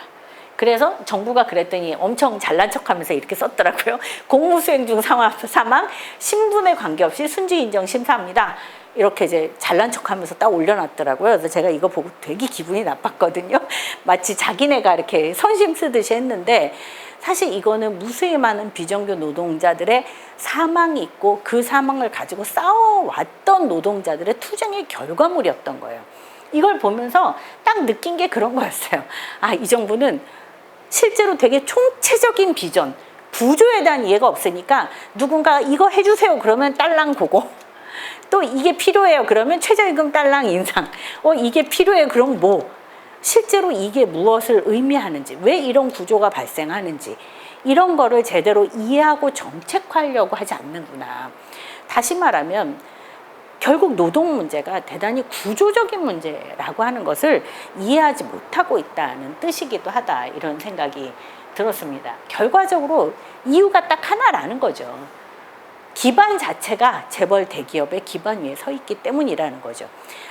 [SPEAKER 1] 그래서 정부가 그랬더니 엄청 잘난 척하면서 이렇게 썼더라고요. 공무수행 중 사망, 신분에 관계없이 순직 인정 심사합니다. 이렇게 이제 잘난 척하면서 딱 올려놨더라고요. 그래서 제가 이거 보고 되게 기분이 나빴거든요. 마치 자기네가 이렇게 선심 쓰듯이 했는데, 사실 이거는 무수히 많은 비정규 노동자들의 사망이 있고 그 사망을 가지고 싸워왔던 노동자들의 투쟁의 결과물이었던 거예요. 이걸 보면서 딱 느낀 게 그런 거였어요. 아, 이 정부는 실제로 되게 총체적인 비전, 구조에 대한 이해가 없으니까 누군가 이거 해주세요 그러면 딸랑 보고, 또 이게 필요해요 그러면 최저임금 딸랑 인상, 이게 필요해요 그럼 뭐, 실제로 이게 무엇을 의미하는지, 왜 이런 구조가 발생하는지 이런 거를 제대로 이해하고 정책화하려고 하지 않는구나. 다시 말하면 결국 노동 문제가 대단히 구조적인 문제라고 하는 것을 이해하지 못하고 있다는 뜻이기도 하다, 이런 생각이 들었습니다. 결과적으로 이유가 딱 하나라는 거죠. 기반 자체가 재벌 대기업의 기반 위에 서 있기 때문이라는 거죠.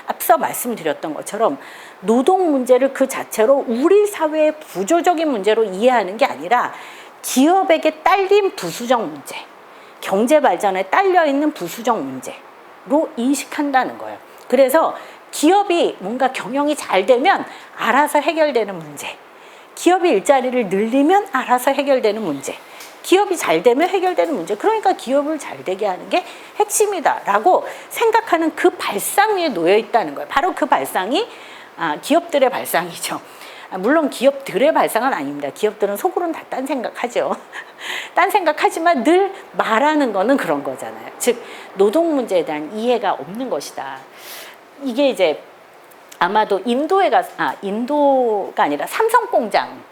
[SPEAKER 1] 앞서 말씀드렸던 것처럼 노동 문제를 그 자체로 우리 사회의 구조적인 문제로 이해하는 게 아니라 기업에게 딸린 부수적 문제, 경제 발전에 딸려 있는 부수적 문제로 인식한다는 거예요. 그래서 기업이 뭔가 경영이 잘 되면 알아서 해결되는 문제, 기업이 일자리를 늘리면 알아서 해결되는 문제, 기업이 잘 되면 해결되는 문제, 그러니까 기업을 잘 되게 하는 게 핵심이다라고 생각하는 그 발상 위에 놓여 있다는 거예요. 바로 그 발상이 기업들의 발상이죠. 물론 기업들의 발상은 아닙니다. 기업들은 속으로는 다 딴 생각하죠. 딴 생각하지만 늘 말하는 거는 그런 거잖아요. 즉 노동 문제에 대한 이해가 없는 것이다. 이게 이제 아마도 인도가 아니라 삼성공장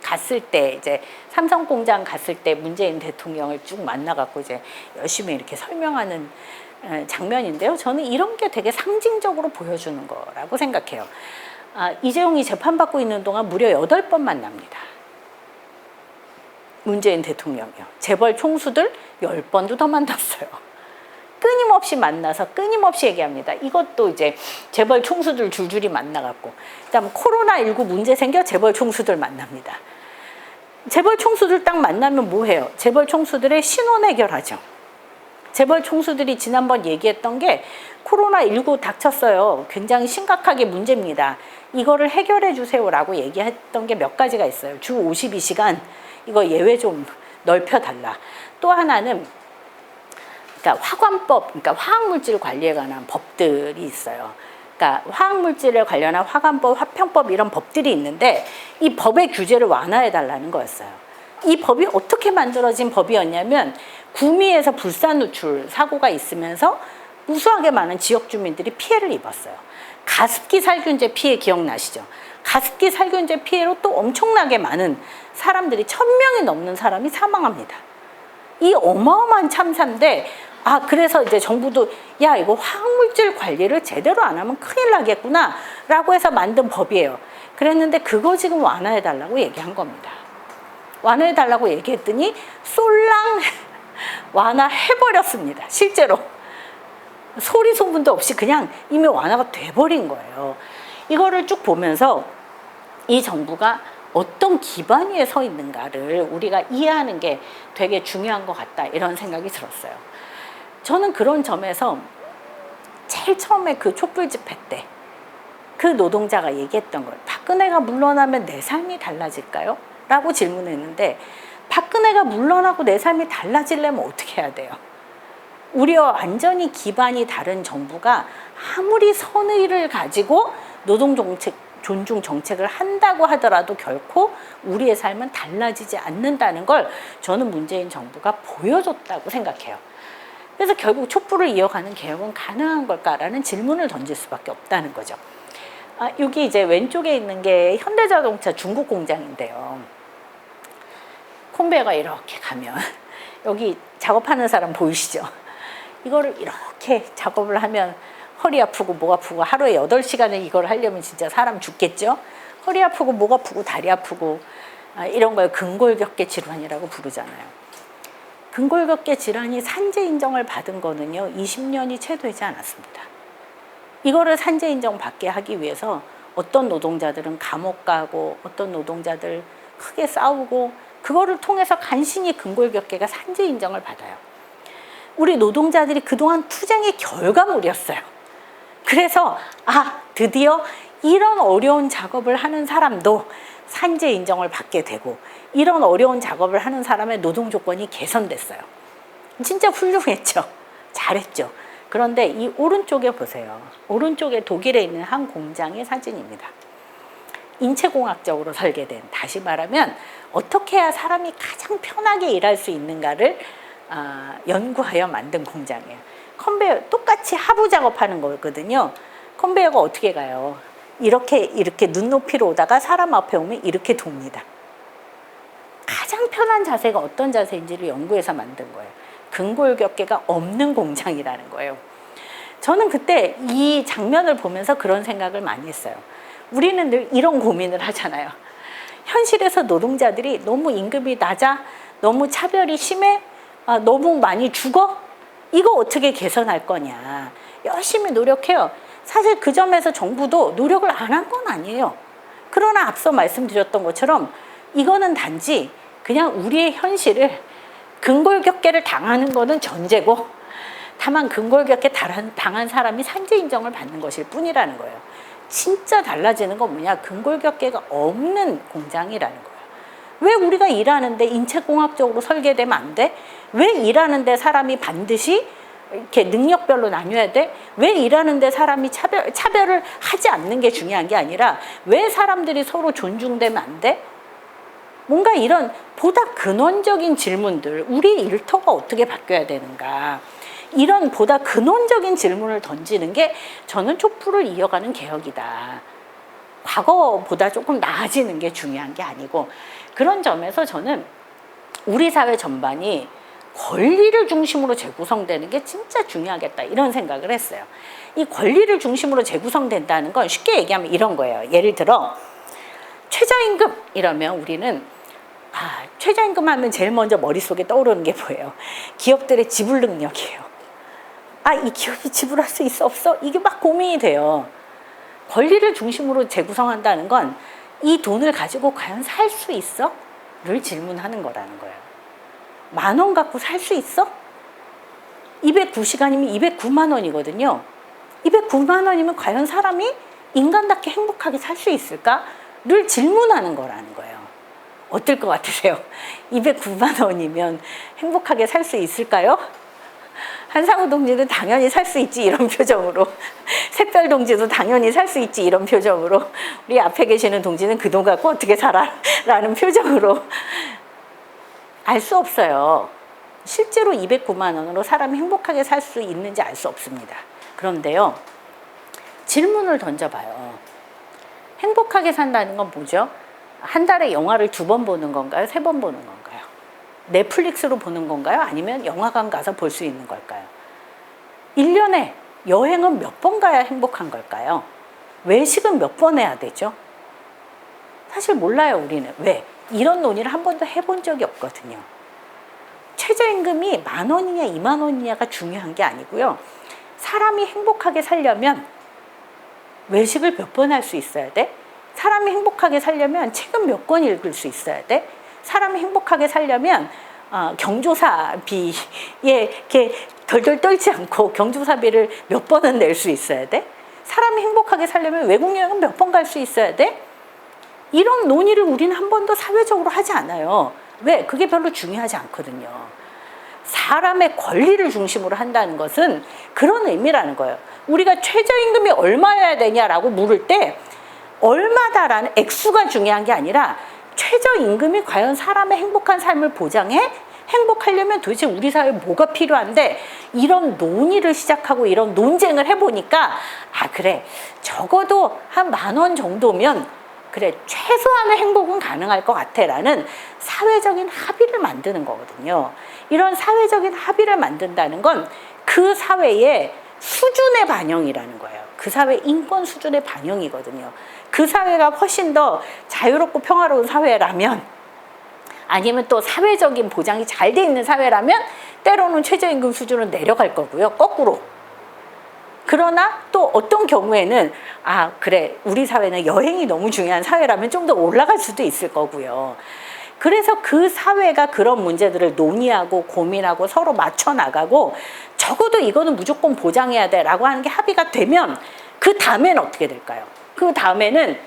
[SPEAKER 1] 갔을 때, 이제 삼성공장 갔을 때 문재인 대통령을 쭉 만나갖고 이제 열심히 이렇게 설명하는 장면인데요. 저는 이런 게 되게 상징적으로 보여주는 거라고 생각해요. 이재용이 재판받고 있는 동안 무려 8번 만납니다. 문재인 대통령이요. 재벌 총수들 10번도 더 만났어요. 끊임없이 만나서 끊임없이 얘기합니다. 이것도 이제 재벌 총수들 줄줄이 만나갖고, 그다음 코로나19 문제 생겨 재벌 총수들 만납니다. 재벌 총수들 딱 만나면 뭐 해요? 재벌 총수들의 신원 해결하죠. 재벌 총수들이 지난번 얘기했던 게 코로나19 닥쳤어요. 굉장히 심각하게 문제입니다. 이거를 해결해 주세요라고 얘기했던 게 몇 가지가 있어요. 주 52시간 이거 예외 좀 넓혀달라. 또 하나는 그러니까 화관법, 그러니까 화학물질 관리에 관한 법들이 있어요. 그러니까 화학물질에 관련한 화관법, 화평법 이런 법들이 있는데 이 법의 규제를 완화해 달라는 거였어요. 이 법이 어떻게 만들어진 법이었냐면 구미에서 불산 누출 사고가 있으면서 무수하게 많은 지역 주민들이 피해를 입었어요. 가습기 살균제 피해 기억나시죠? 가습기 살균제 피해로 또 엄청나게 많은 사람들이 1,000명이 넘는 사람이 사망합니다. 이 어마어마한 참사인데 그래서 이제 정부도 야 이거 화학물질 관리를 제대로 안 하면 큰일 나겠구나 라고 해서 만든 법이에요. 그랬는데 그거 지금 완화해달라고 얘기한 겁니다. 완화해달라고 얘기했더니 쏠랑 완화해버렸습니다. 실제로 소리 소문도 없이 그냥 이미 완화가 돼버린 거예요. 이거를 쭉 보면서 이 정부가 어떤 기반 위에 서 있는가를 우리가 이해하는 게 되게 중요한 것 같다, 이런 생각이 들었어요. 저는 그런 점에서 제일 처음에 그 촛불 집회 때 그 노동자가 얘기했던 거예요. 박근혜가 물러나면 내 삶이 달라질까요? 라고 질문했는데 박근혜가 물러나고 내 삶이 달라지려면 어떻게 해야 돼요? 우리와 완전히 기반이 다른 정부가 아무리 선의를 가지고 노동정책, 존중 정책을 한다고 하더라도 결코 우리의 삶은 달라지지 않는다는 걸 저는 문재인 정부가 보여줬다고 생각해요. 그래서 결국 촛불을 이어가는 개혁은 가능한 걸까라는 질문을 던질 수밖에 없다는 거죠. 여기 이제 왼쪽에 있는 게 현대자동차 중국 공장인데요. 콘베어가 이렇게 가면 여기 작업하는 사람 보이시죠? 이거를 이렇게 작업을 하면 허리 아프고 목 아프고 하루에 8시간을 이걸 하려면 진짜 사람 죽겠죠? 허리 아프고 목 아프고 다리 아프고 이런 걸 근골격계 질환이라고 부르잖아요. 근골격계 질환이 산재 인정을 받은 거는요 20년이 채 되지 않았습니다. 이거를 산재 인정 받게 하기 위해서 어떤 노동자들은 감옥 가고 어떤 노동자들 크게 싸우고 그거를 통해서 간신히 근골격계가 산재 인정을 받아요. 우리 노동자들이 그동안 투쟁의 결과물이었어요. 그래서 드디어 이런 어려운 작업을 하는 사람도 산재 인정을 받게 되고 이런 어려운 작업을 하는 사람의 노동 조건이 개선됐어요. 진짜 훌륭했죠. 잘했죠. 그런데 이 오른쪽에 보세요. 오른쪽에 독일에 있는 한 공장의 사진입니다. 인체공학적으로 설계된, 다시 말하면 어떻게 해야 사람이 가장 편하게 일할 수 있는가를 연구하여 만든 공장이에요. 컨베이어 똑같이 하부 작업하는 거거든요. 컨베이어가 어떻게 가요? 이렇게 눈높이로 오다가 사람 앞에 오면 이렇게 돕니다. 가장 편한 자세가 어떤 자세인지를 연구해서 만든 거예요. 근골격계가 없는 공장이라는 거예요. 저는 그때 이 장면을 보면서 그런 생각을 많이 했어요. 우리는 늘 이런 고민을 하잖아요. 현실에서 노동자들이 너무 임금이 낮아? 너무 차별이 심해? 너무 많이 죽어? 이거 어떻게 개선할 거냐. 열심히 노력해요. 사실 그 점에서 정부도 노력을 안 한 건 아니에요. 그러나 앞서 말씀드렸던 것처럼 이거는 단지 그냥 우리의 현실을 근골격계를 당하는 거는 전제고 다만 근골격계 당한 사람이 산재 인정을 받는 것일 뿐이라는 거예요. 진짜 달라지는 건 뭐냐? 근골격계가 없는 공장이라는 거예요. 왜 우리가 일하는데 인체공학적으로 설계되면 안 돼? 왜 일하는데 사람이 반드시 이렇게 능력별로 나뉘어야 돼? 왜 일하는데 사람이 차별을 하지 않는 게 중요한 게 아니라 왜 사람들이 서로 존중되면 안 돼? 뭔가 이런 보다 근원적인 질문들, 우리 일터가 어떻게 바뀌어야 되는가? 이런 보다 근원적인 질문을 던지는 게 저는 촛불을 이어가는 개혁이다. 과거보다 조금 나아지는 게 중요한 게 아니고 그런 점에서 저는 우리 사회 전반이 권리를 중심으로 재구성되는 게 진짜 중요하겠다 이런 생각을 했어요. 이 권리를 중심으로 재구성된다는 건 쉽게 얘기하면 이런 거예요. 예를 들어 최저임금 이러면 우리는 최저임금 하면 제일 먼저 머릿속에 떠오르는 게 뭐예요? 기업들의 지불 능력이에요. 이 기업이 지불할 수 있어 없어? 이게 막 고민이 돼요. 권리를 중심으로 재구성한다는 건 이 돈을 가지고 과연 살 수 있어? 를 질문하는 거라는 거예요. 10,000원 갖고 살 수 있어? 209시간이면 209만 원이거든요. 209만 원이면 과연 사람이 인간답게 행복하게 살 수 있을까? 를 질문하는 거라는 거예요. 어떨 것 같으세요? 209만 원이면 행복하게 살 수 있을까요? 한상우 동지는 당연히 살 수 있지 이런 표정으로, 샛별 동지도 당연히 살 수 있지 이런 표정으로, 우리 앞에 계시는 동지는 그 돈 갖고 어떻게 살아? 라는 표정으로 알 수 없어요. 실제로 209만 원으로 사람이 행복하게 살 수 있는지 알 수 없습니다. 그런데요, 질문을 던져봐요. 행복하게 산다는 건 뭐죠? 한 달에 영화를 2번 보는 건가요? 3번 보는 건가요? 넷플릭스로 보는 건가요? 아니면 영화관 가서 볼 수 있는 걸까요? 1년에 여행은 몇 번 가야 행복한 걸까요? 외식은 몇 번 해야 되죠? 사실 몰라요, 우리는. 왜? 이런 논의를 한 번도 해본 적이 없거든요. 최저임금이 10,000원이냐 20,000원이냐가 중요한 게 아니고요. 사람이 행복하게 살려면 외식을 몇 번 할 수 있어야 돼? 사람이 행복하게 살려면 책은 몇 권 읽을 수 있어야 돼? 사람이 행복하게 살려면 경조사비에 이렇게 덜덜 떨지 않고 경조사비를 몇 번은 낼 수 있어야 돼? 사람이 행복하게 살려면 외국 여행은 몇 번 갈 수 있어야 돼? 이런 논의를 우리는 한 번도 사회적으로 하지 않아요. 왜? 그게 별로 중요하지 않거든요. 사람의 권리를 중심으로 한다는 것은 그런 의미라는 거예요. 우리가 최저임금이 얼마여야 되냐라고 물을 때 얼마다라는 액수가 중요한 게 아니라 최저임금이 과연 사람의 행복한 삶을 보장해? 행복하려면 도대체 우리 사회에 뭐가 필요한데, 이런 논의를 시작하고 이런 논쟁을 해보니까 그래, 적어도 한 10,000원 정도면 그래, 최소한의 행복은 가능할 것 같아 라는 사회적인 합의를 만드는 거거든요. 이런 사회적인 합의를 만든다는 건 그 사회의 수준의 반영이라는 거예요. 그 사회 인권 수준의 반영이거든요. 그 사회가 훨씬 더 자유롭고 평화로운 사회라면, 아니면 또 사회적인 보장이 잘 돼 있는 사회라면 때로는 최저임금 수준은 내려갈 거고요. 거꾸로. 그러나 또 어떤 경우에는 그래, 우리 사회는 여행이 너무 중요한 사회라면 좀 더 올라갈 수도 있을 거고요. 그래서 그 사회가 그런 문제들을 논의하고 고민하고 서로 맞춰 나가고, 적어도 이거는 무조건 보장해야 돼 라고 하는 게 합의가 되면 그 다음에는 어떻게 될까요? 그 다음에는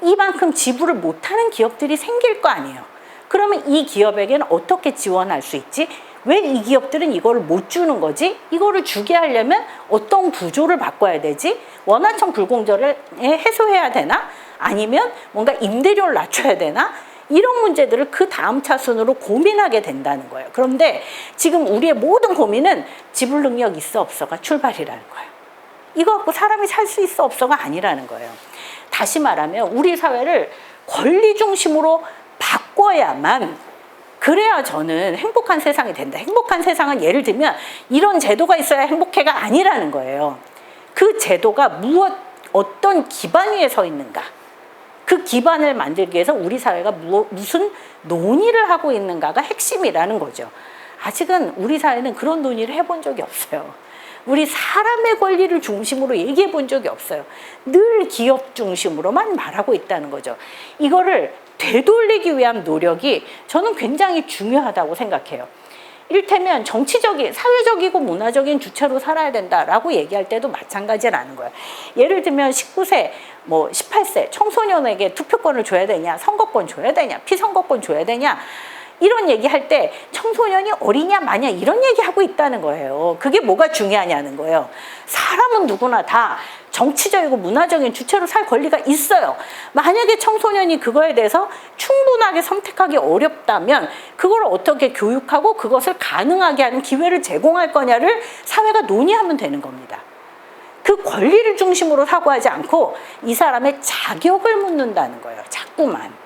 [SPEAKER 1] 이만큼 지불을 못하는 기업들이 생길 거 아니에요. 그러면 이 기업에게는 어떻게 지원할 수 있지? 왜 이 기업들은 이걸 못 주는 거지? 이거를 주게 하려면 어떤 구조를 바꿔야 되지? 원화청 불공정을 해소해야 되나? 아니면 뭔가 임대료를 낮춰야 되나? 이런 문제들을 그 다음 차순으로 고민하게 된다는 거예요. 그런데 지금 우리의 모든 고민은 지불 능력 있어 없어가 출발이라는 거예요. 이거 갖고 사람이 살 수 있어 없어가 아니라는 거예요. 다시 말하면 우리 사회를 권리 중심으로 바꿔야만, 그래야 저는 행복한 세상이 된다. 행복한 세상은 예를 들면 이런 제도가 있어야 행복해가 아니라는 거예요. 그 제도가 어떤 기반 위에 서 있는가, 그 기반을 만들기 위해서 우리 사회가 무슨 논의를 하고 있는가가 핵심이라는 거죠. 아직은 우리 사회는 그런 논의를 해본 적이 없어요. 우리 사람의 권리를 중심으로 얘기해 본 적이 없어요. 늘 기업 중심으로만 말하고 있다는 거죠. 이거를 되돌리기 위한 노력이 저는 굉장히 중요하다고 생각해요. 이를테면 정치적인, 사회적이고 문화적인 주체로 살아야 된다라고 얘기할 때도 마찬가지라는 거예요. 예를 들면 19세, 18세 청소년에게 투표권을 줘야 되냐, 선거권 줘야 되냐, 피선거권 줘야 되냐, 이런 얘기할 때 청소년이 어리냐 마냐 이런 얘기하고 있다는 거예요. 그게 뭐가 중요하냐는 거예요. 사람은 누구나 다 정치적이고 문화적인 주체로 살 권리가 있어요. 만약에 청소년이 그거에 대해서 충분하게 선택하기 어렵다면 그걸 어떻게 교육하고 그것을 가능하게 하는 기회를 제공할 거냐를 사회가 논의하면 되는 겁니다. 그 권리를 중심으로 사고하지 않고 이 사람의 자격을 묻는다는 거예요. 자꾸만.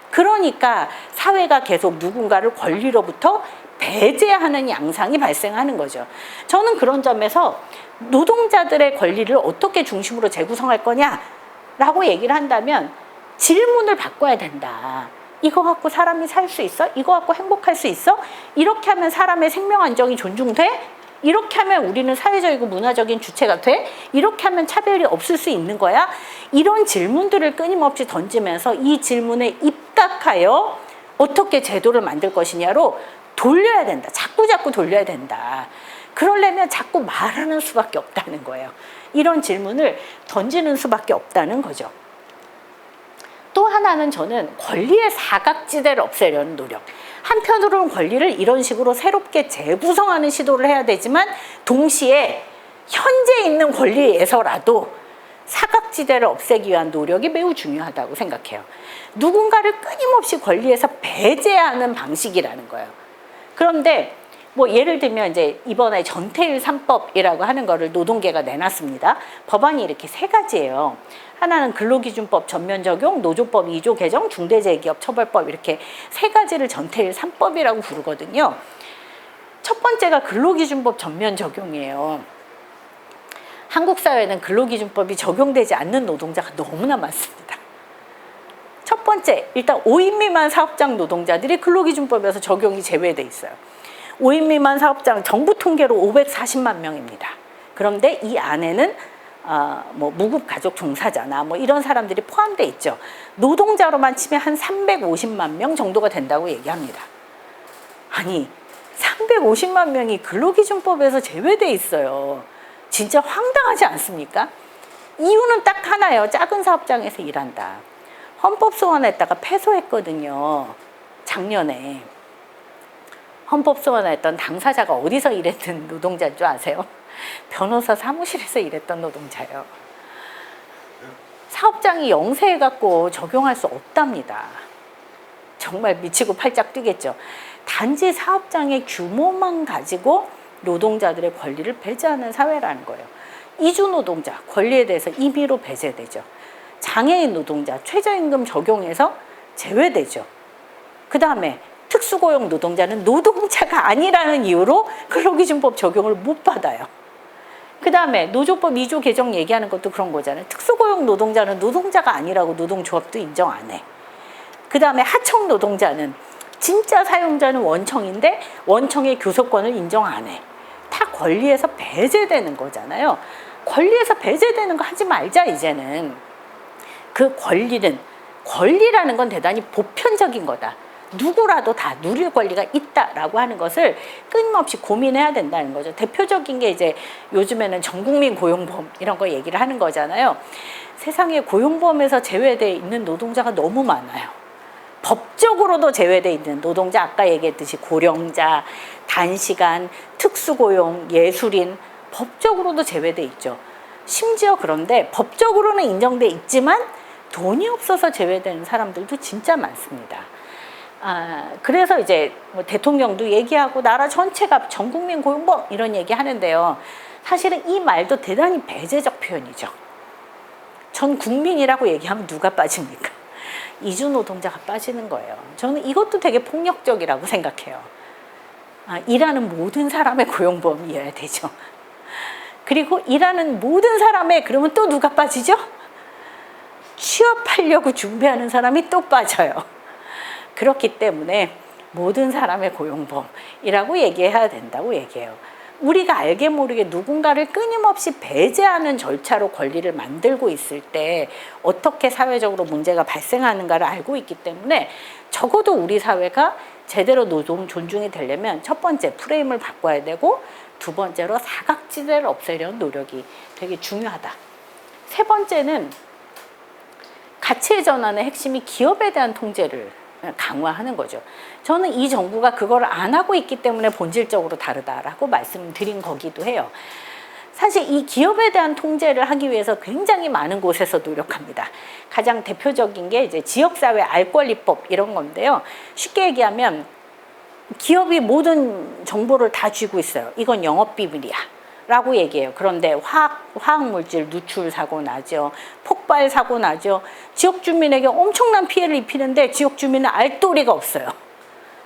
[SPEAKER 1] 그러니까 사회가 계속 누군가를 권리로부터 배제하는 양상이 발생하는 거죠. 저는 그런 점에서 노동자들의 권리를 어떻게 중심으로 재구성할 거냐라고 얘기를 한다면 질문을 바꿔야 된다. 이거 갖고 사람이 살 수 있어? 이거 갖고 행복할 수 있어? 이렇게 하면 사람의 생명 안정이 존중돼? 이렇게 하면 우리는 사회적이고 문화적인 주체가 돼? 이렇게 하면 차별이 없을 수 있는 거야? 이런 질문들을 끊임없이 던지면서 이 질문에 입각하여 어떻게 제도를 만들 것이냐로 돌려야 된다. 자꾸 돌려야 된다. 그러려면 자꾸 말하는 수밖에 없다는 거예요. 이런 질문을 던지는 수밖에 없다는 거죠. 또 하나는 저는 권리의 사각지대를 없애려는 노력. 한편으로는 권리를 이런 식으로 새롭게 재구성하는 시도를 해야 되지만 동시에 현재 있는 권리에서라도 사각지대를 없애기 위한 노력이 매우 중요하다고 생각해요. 누군가를 끊임없이 권리에서 배제하는 방식이라는 거예요. 그런데 예를 들면 이제 이번에 전태일 3법이라고 하는 거를 노동계가 내놨습니다. 법안이 이렇게 3가지예요. 하나는 근로기준법 전면 적용, 노조법 2조 개정, 중대재해기업처벌법 이렇게 3가지를 전태일 3법이라고 부르거든요. 첫 번째가 근로기준법 전면 적용이에요. 한국 사회는 근로기준법이 적용되지 않는 노동자가 너무나 많습니다. 첫 번째, 일단 5인 미만 사업장 노동자들이 근로기준법에서 적용이 제외돼 있어요. 5인 미만 사업장 정부 통계로 540만 명입니다. 그런데 이 안에는 무급 가족 종사자나 이런 사람들이 포함되어 있죠. 노동자로만 치면 한 350만 명 정도가 된다고 얘기합니다. 아니, 350만 명이 근로기준법에서 제외돼 있어요. 진짜 황당하지 않습니까? 이유는 딱 하나예요. 작은 사업장에서 일한다. 헌법 소원했다가 패소했거든요. 작년에. 헌법 소원했던 당사자가 어디서 일했던 노동자인 줄 아세요? 변호사 사무실에서 일했던 노동자예요. 사업장이 영세해갖고 적용할 수 없답니다. 정말 미치고 팔짝 뛰겠죠. 단지 사업장의 규모만 가지고 노동자들의 권리를 배제하는 사회라는 거예요. 이주 노동자 권리에 대해서 임의로 배제되죠. 장애인 노동자 최저임금 적용에서 제외되죠. 그 다음에 특수고용 노동자는 노동자가 아니라는 이유로 근로기준법 적용을 못 받아요. 그 다음에 노조법 2조 개정 얘기하는 것도 그런 거잖아요. 특수고용 노동자는 노동자가 아니라고 노동조합도 인정 안 해. 그 다음에 하청 노동자는 진짜 사용자는 원청인데 원청의 교섭권을 인정 안 해. 다 권리에서 배제되는 거잖아요. 권리에서 배제되는 거 하지 말자 이제는. 그 권리라는 건 대단히 보편적인 거다. 누구라도 다 누릴 권리가 있다라고 하는 것을 끊임없이 고민해야 된다는 거죠. 대표적인 게 이제 요즘에는 전국민 고용보험 이런 거 얘기를 하는 거잖아요. 세상에 고용보험에서 제외되어 있는 노동자가 너무 많아요. 법적으로도 제외되어 있는 노동자, 아까 얘기했듯이 고령자, 단시간, 특수고용, 예술인, 법적으로도 제외되어 있죠. 심지어 그런데 법적으로는 인정돼 있지만 돈이 없어서 제외되는 사람들도 진짜 많습니다. 그래서 이제 대통령도 얘기하고 나라 전체가 전국민 고용보험 이런 얘기 하는데요. 사실은 이 말도 대단히 배제적 표현이죠. 전 국민이라고 얘기하면 누가 빠집니까? 이주 노동자가 빠지는 거예요. 저는 이것도 되게 폭력적이라고 생각해요. 일하는 모든 사람의 고용보험이어야 되죠. 그리고 일하는 모든 사람의, 그러면 또 누가 빠지죠? 취업하려고 준비하는 사람이 또 빠져요. 그렇기 때문에 모든 사람의 고용보험이라고 얘기해야 된다고 얘기해요. 우리가 알게 모르게 누군가를 끊임없이 배제하는 절차로 권리를 만들고 있을 때 어떻게 사회적으로 문제가 발생하는가를 알고 있기 때문에 적어도 우리 사회가 제대로 노동 존중이 되려면 첫 번째 프레임을 바꿔야 되고, 두 번째로 사각지대를 없애려는 노력이 되게 중요하다. 세 번째는 가치의 전환의 핵심이 기업에 대한 통제를 강화하는 거죠. 저는 이 정부가 그걸 안 하고 있기 때문에 본질적으로 다르다라고 말씀드린 거기도 해요. 사실 이 기업에 대한 통제를 하기 위해서 굉장히 많은 곳에서 노력합니다. 가장 대표적인 게 이제 지역사회 알권리법 이런 건데요. 쉽게 얘기하면 기업이 모든 정보를 다 쥐고 있어요. 이건 영업비밀이야 라고 얘기해요. 그런데 화학물질 누출 사고 나죠. 폭발 사고 나죠. 지역 주민에게 엄청난 피해를 입히는데 지역 주민은 알 도리가 없어요.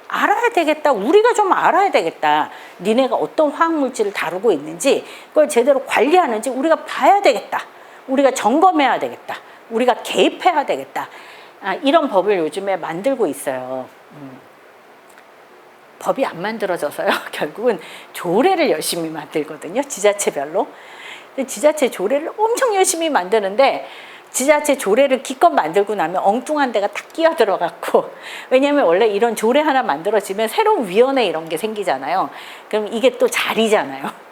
[SPEAKER 1] 알아야 되겠다. 우리가 좀 알아야 되겠다. 니네가 어떤 화학물질을 다루고 있는지, 그걸 제대로 관리하는지 우리가 봐야 되겠다. 우리가 점검해야 되겠다. 우리가 개입해야 되겠다. 이런 법을 요즘에 만들고 있어요. 법이 안 만들어져서요. 결국은 조례를 열심히 만들거든요. 지자체별로. 근데 지자체 조례를 엄청 열심히 만드는데 지자체 조례를 기껏 만들고 나면 엉뚱한 데가 다 끼어들어갖고, 왜냐하면 원래 이런 조례 하나 만들어지면 새로운 위원회 이런 게 생기잖아요. 그럼 이게 또 자리잖아요.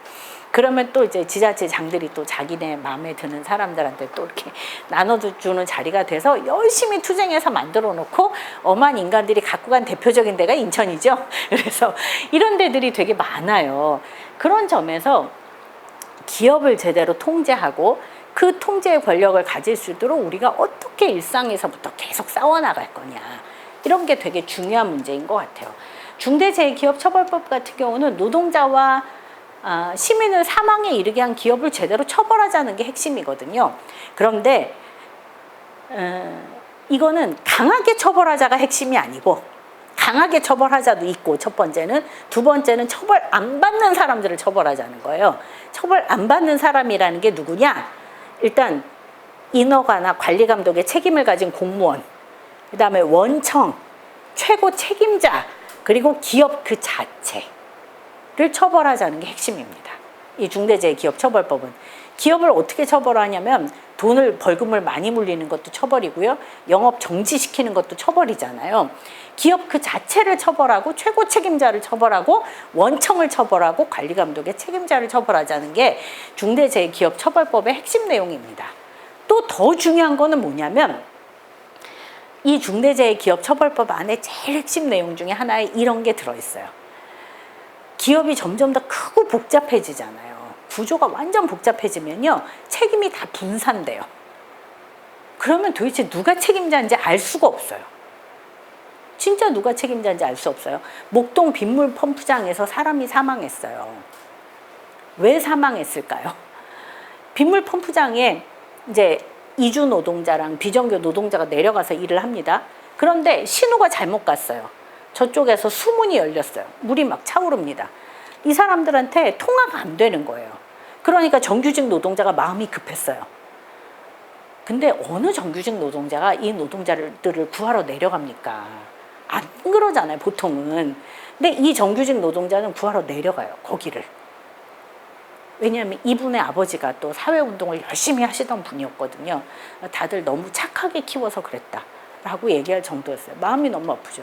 [SPEAKER 1] 그러면 또 이제 지자체장들이 또 자기네 마음에 드는 사람들한테 또 이렇게 나눠주는 자리가 돼서 열심히 투쟁해서 만들어 놓고 엄한 인간들이 갖고 간 대표적인 데가 인천이죠. 그래서 이런 데들이 되게 많아요. 그런 점에서 기업을 제대로 통제하고 그 통제의 권력을 가질 수 있도록 우리가 어떻게 일상에서부터 계속 싸워나갈 거냐, 이런 게 되게 중요한 문제인 것 같아요. 중대재해기업처벌법 같은 경우는 노동자와 시민을 사망에 이르게 한 기업을 제대로 처벌하자는 게 핵심이거든요. 그런데 이거는 강하게 처벌하자가 핵심이 아니고, 강하게 처벌하자도 있고 첫 번째는, 두 번째는 처벌 안 받는 사람들을 처벌하자는 거예요. 처벌 안 받는 사람이라는 게 누구냐? 일단 인허가나 관리감독의 책임을 가진 공무원, 그 다음에 원청, 최고 책임자, 그리고 기업 그 자체를 처벌하자는 게 핵심입니다. 이 중대재해기업처벌법은 기업을 어떻게 처벌하냐면 벌금을 많이 물리는 것도 처벌이고요, 영업 정지시키는 것도 처벌이잖아요. 기업 그 자체를 처벌하고 최고 책임자를 처벌하고 원청을 처벌하고 관리감독의 책임자를 처벌하자는 게 중대재해기업처벌법의 핵심 내용입니다. 또 더 중요한 거는 뭐냐면 이 중대재해기업처벌법 안에 제일 핵심 내용 중에 하나에 이런 게 들어있어요. 기업이 점점 더 크고 복잡해지잖아요. 구조가 완전 복잡해지면요, 책임이 다 분산돼요. 그러면 도대체 누가 책임자인지 알 수가 없어요. 진짜 누가 책임자인지 알 수 없어요. 목동 빗물 펌프장에서 사람이 사망했어요. 왜 사망했을까요? 빗물 펌프장에 이제 이주 노동자랑 비정규 노동자가 내려가서 일을 합니다. 그런데 신호가 잘못 갔어요. 저쪽에서 수문이 열렸어요. 물이 막 차오릅니다. 이 사람들한테 통화가 안 되는 거예요. 그러니까 정규직 노동자가 마음이 급했어요. 근데 어느 정규직 노동자가 이 노동자들을 구하러 내려갑니까? 안 그러잖아요, 보통은. 근데 이 정규직 노동자는 구하러 내려가요, 거기를. 왜냐하면 이분의 아버지가 또 사회운동을 열심히 하시던 분이었거든요. 다들 너무 착하게 키워서 그랬다라고 얘기할 정도였어요. 마음이 너무 아프죠.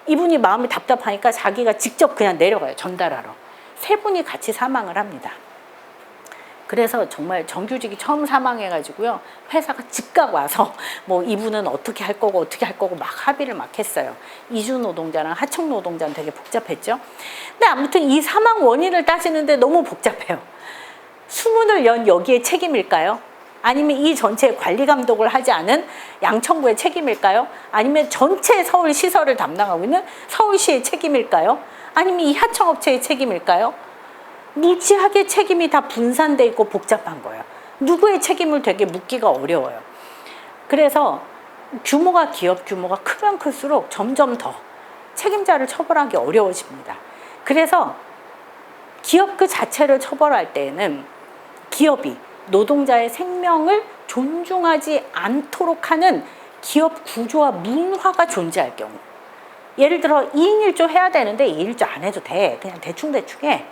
[SPEAKER 1] 이분이 마음이 답답하니까 자기가 직접 그냥 내려가요, 전달하러. 세 분이 같이 사망을 합니다. 그래서 정말 정규직이 처음 사망해가지고요, 회사가 즉각 와서 뭐 이분은 어떻게 할 거고 어떻게 할 거고 막 합의를 막 했어요. 이주 노동자랑 하청 노동자는 되게 복잡했죠. 근데 아무튼 이 사망 원인을 따지는데 너무 복잡해요. 수문을 연 여기에 책임일까요? 아니면 이 전체 관리 감독을 하지 않은 양천구의 책임일까요? 아니면 전체 서울 시설을 담당하고 있는 서울시의 책임일까요? 아니면 이 하청업체의 책임일까요? 무지하게 책임이 다 분산돼 있고 복잡한 거예요. 누구의 책임을 되게 묻기가 어려워요. 그래서 기업 규모가 크면 클수록 점점 더 책임자를 처벌하기 어려워집니다. 그래서 기업 그 자체를 처벌할 때에는 기업이 노동자의 생명을 존중하지 않도록 하는 기업 구조와 문화가 존재할 경우, 예를 들어 2인 1조 해야 되는데 2인 1조 안 해도 돼. 그냥 대충대충 해.